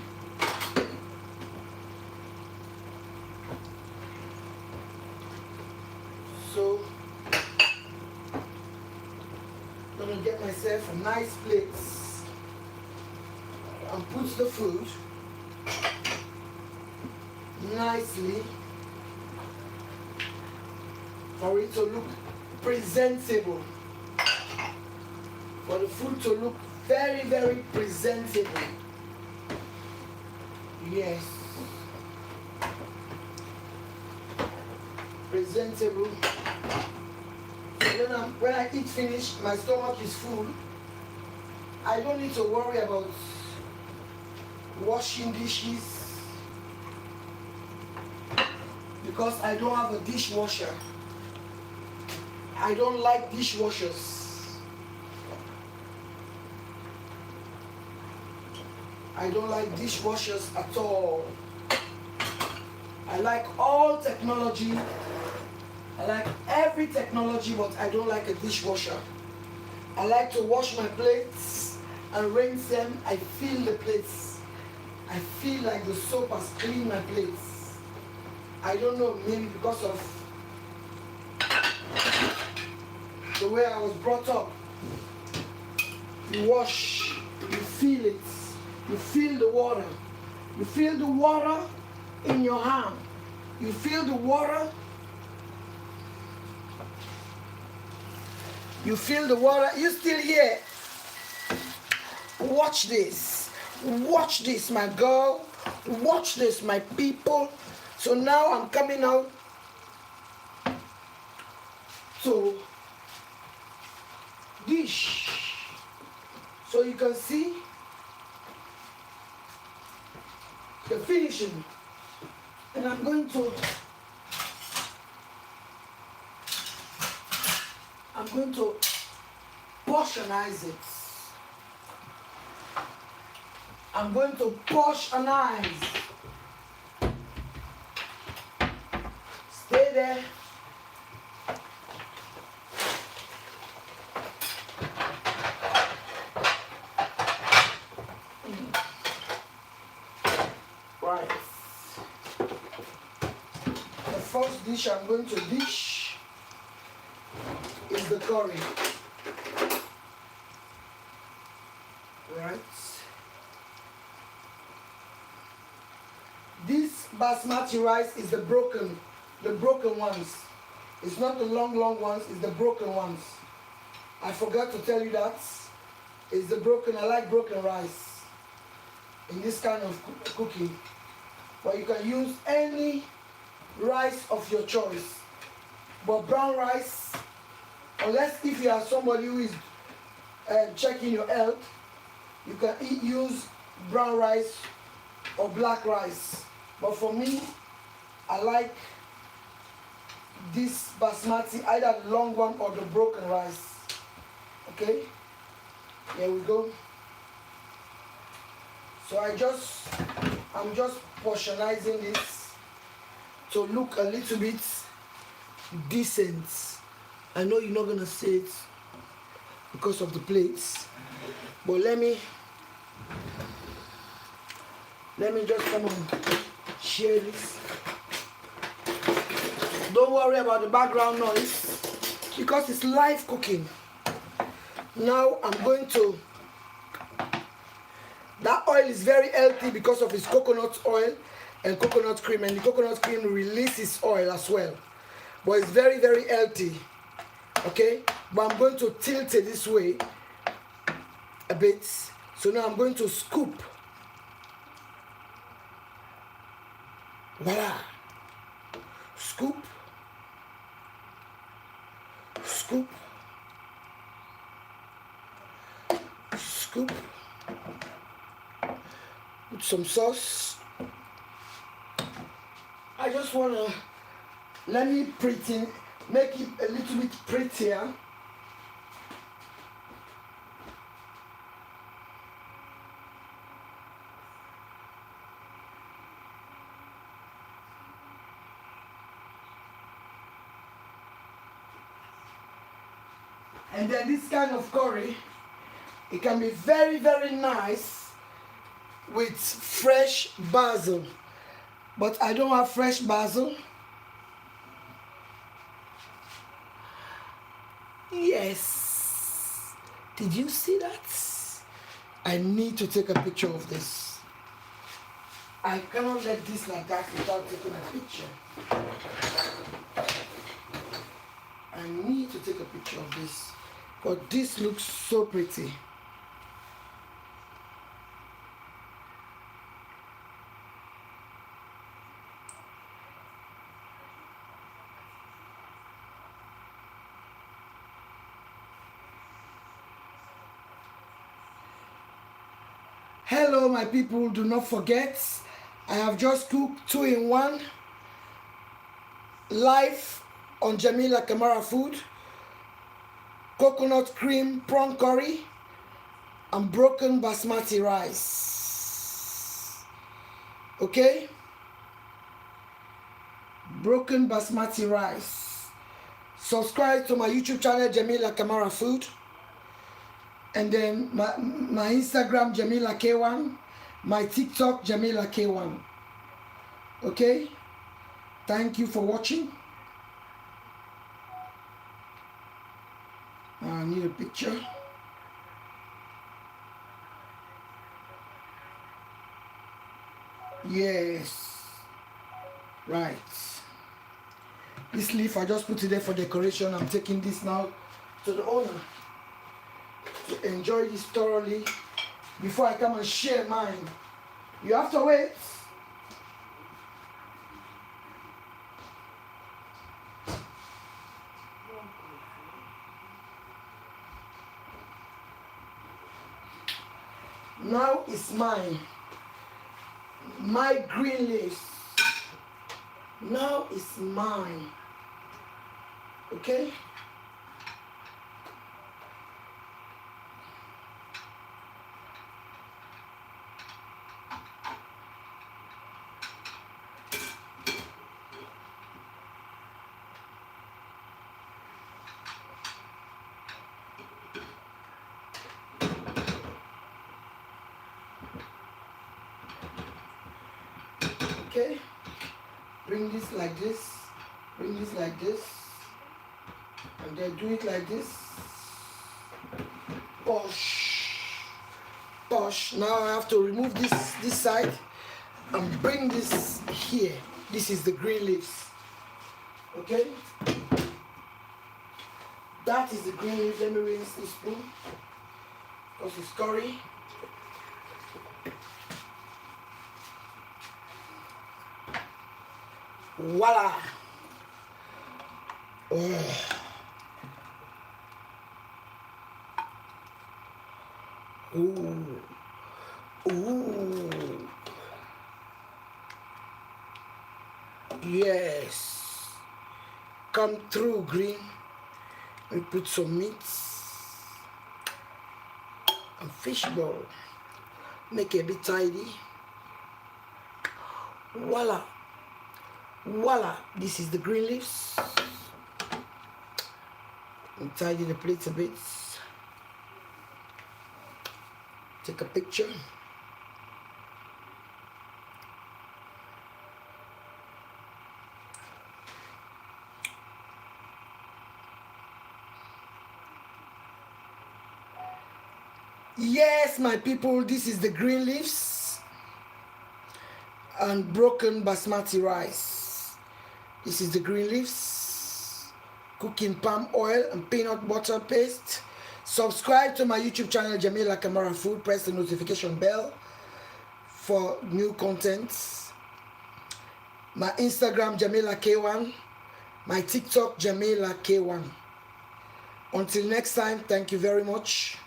So I'm gonna get myself a nice plate and put the food nicely for it to look presentable. For the food to look very, very presentable. Yes. Presentable. So when I eat finish, my stomach is full. I don't need to worry about washing dishes because I don't have a dishwasher. I don't like dishwashers. I don't like dishwashers at all. I like all technology. I like every technology, but I don't like a dishwasher. I like to wash my plates and rinse them. I feel the plates. I feel like the soap has cleaned my plates. I don't know, maybe because of the way I was brought up. You wash, you feel it. You feel the water. You feel the water in your hand. You feel the water. You feel the water. You still here. Watch this. Watch this, my girl. Watch this, my people. So now I'm coming out to dish. So you can see the finishing. And I'm going to portionize it. I'm going to portionize. Stay there. Right. The first dish I'm going to dish is the curry. Right. This basmati rice is the broken ones. It's not the long ones, it's the broken ones. I forgot to tell you that. It's the broken, I like broken rice in this kind of cooking. But you can use any rice of your choice. But brown rice, unless if you are somebody who is checking your health, You can use brown rice or black rice. But for me, I like this basmati, either the long one or the broken rice. Okay, here we go. So I'm just portionizing this to look a little bit decent. I know you're not gonna see it because of the plates, but let me just come and share this. Don't worry about the background noise because it's live cooking. Now I'm going to, that oil is very healthy because of its coconut oil and coconut cream, and the coconut cream releases oil as well. But it's very, very healthy. Okay? But I'm going to tilt it this way a bit. So now I'm going to scoop. Voila. Scoop. Scoop. Scoop. Put some sauce. I just want to make it a little bit prettier. And then this kind of curry, it can be very, very nice with fresh basil. But I don't have fresh basil. Yes. Did you see that? I need to take a picture of this. I cannot let this like that without taking a picture. I need to take a picture of this. But this looks so pretty. Hello my people, do not forget, I have just cooked 2-in-1 live on Jamila Kamara Food, coconut cream prawn curry and broken basmati rice. Okay, broken basmati rice. Subscribe to my YouTube channel Jamila Kamara Food, and then my Instagram Jamila K1, my TikTok Jamila K1. Okay, thank you for watching. I need a picture. Yes, right. This leaf, I just put it there for decoration. I'm taking this now to the owner to enjoy this thoroughly before I come and share mine. You have to wait. Now it's mine. My green leaves. Now it's mine. Okay? Okay, bring this like this, bring this like this, and then do it like this. Push, push. Now I have to remove this side and bring this here. This is the green leaves. Okay, that is the green leaf. Let me rinse this spoon because it's curry. Voila! Oh. Ooh. Ooh. Yes. Come through, green. We put some meat and fish ball. Make it a bit tidy. Voila. Voila. This is the green leaves. And tidy the plates a bit. Take a picture. Yes, my people, this is the green leaves and broken basmati rice. This is the green leaves, cooking palm oil and peanut butter paste. Subscribe to my YouTube channel, Jamila Kamara Food. Press the notification bell for new content. My Instagram, Jamila K1. My TikTok, Jamila K1. Until next time, thank you very much.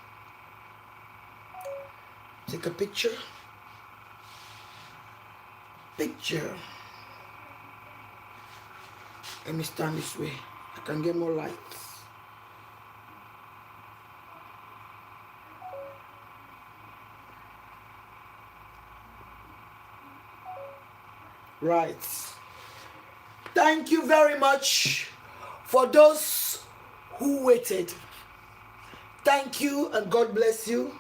Take a picture. Picture. Let me stand this way. I can get more light. Right. Thank you very much for those who waited. Thank you and God bless you.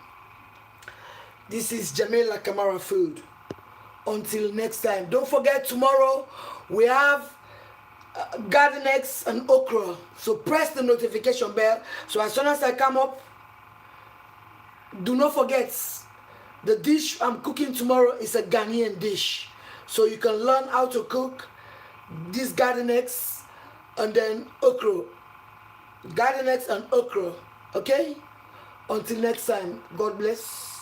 This is Jamila Kamara Food. Until next time. Don't forget, tomorrow we have garden eggs and okra. So press the notification bell. So as soon as I come up, do not forget, the dish I'm cooking tomorrow is a Ghanaian dish. So you can learn how to cook these garden eggs and then okra. Garden eggs and okra. Okay? Until next time, God bless.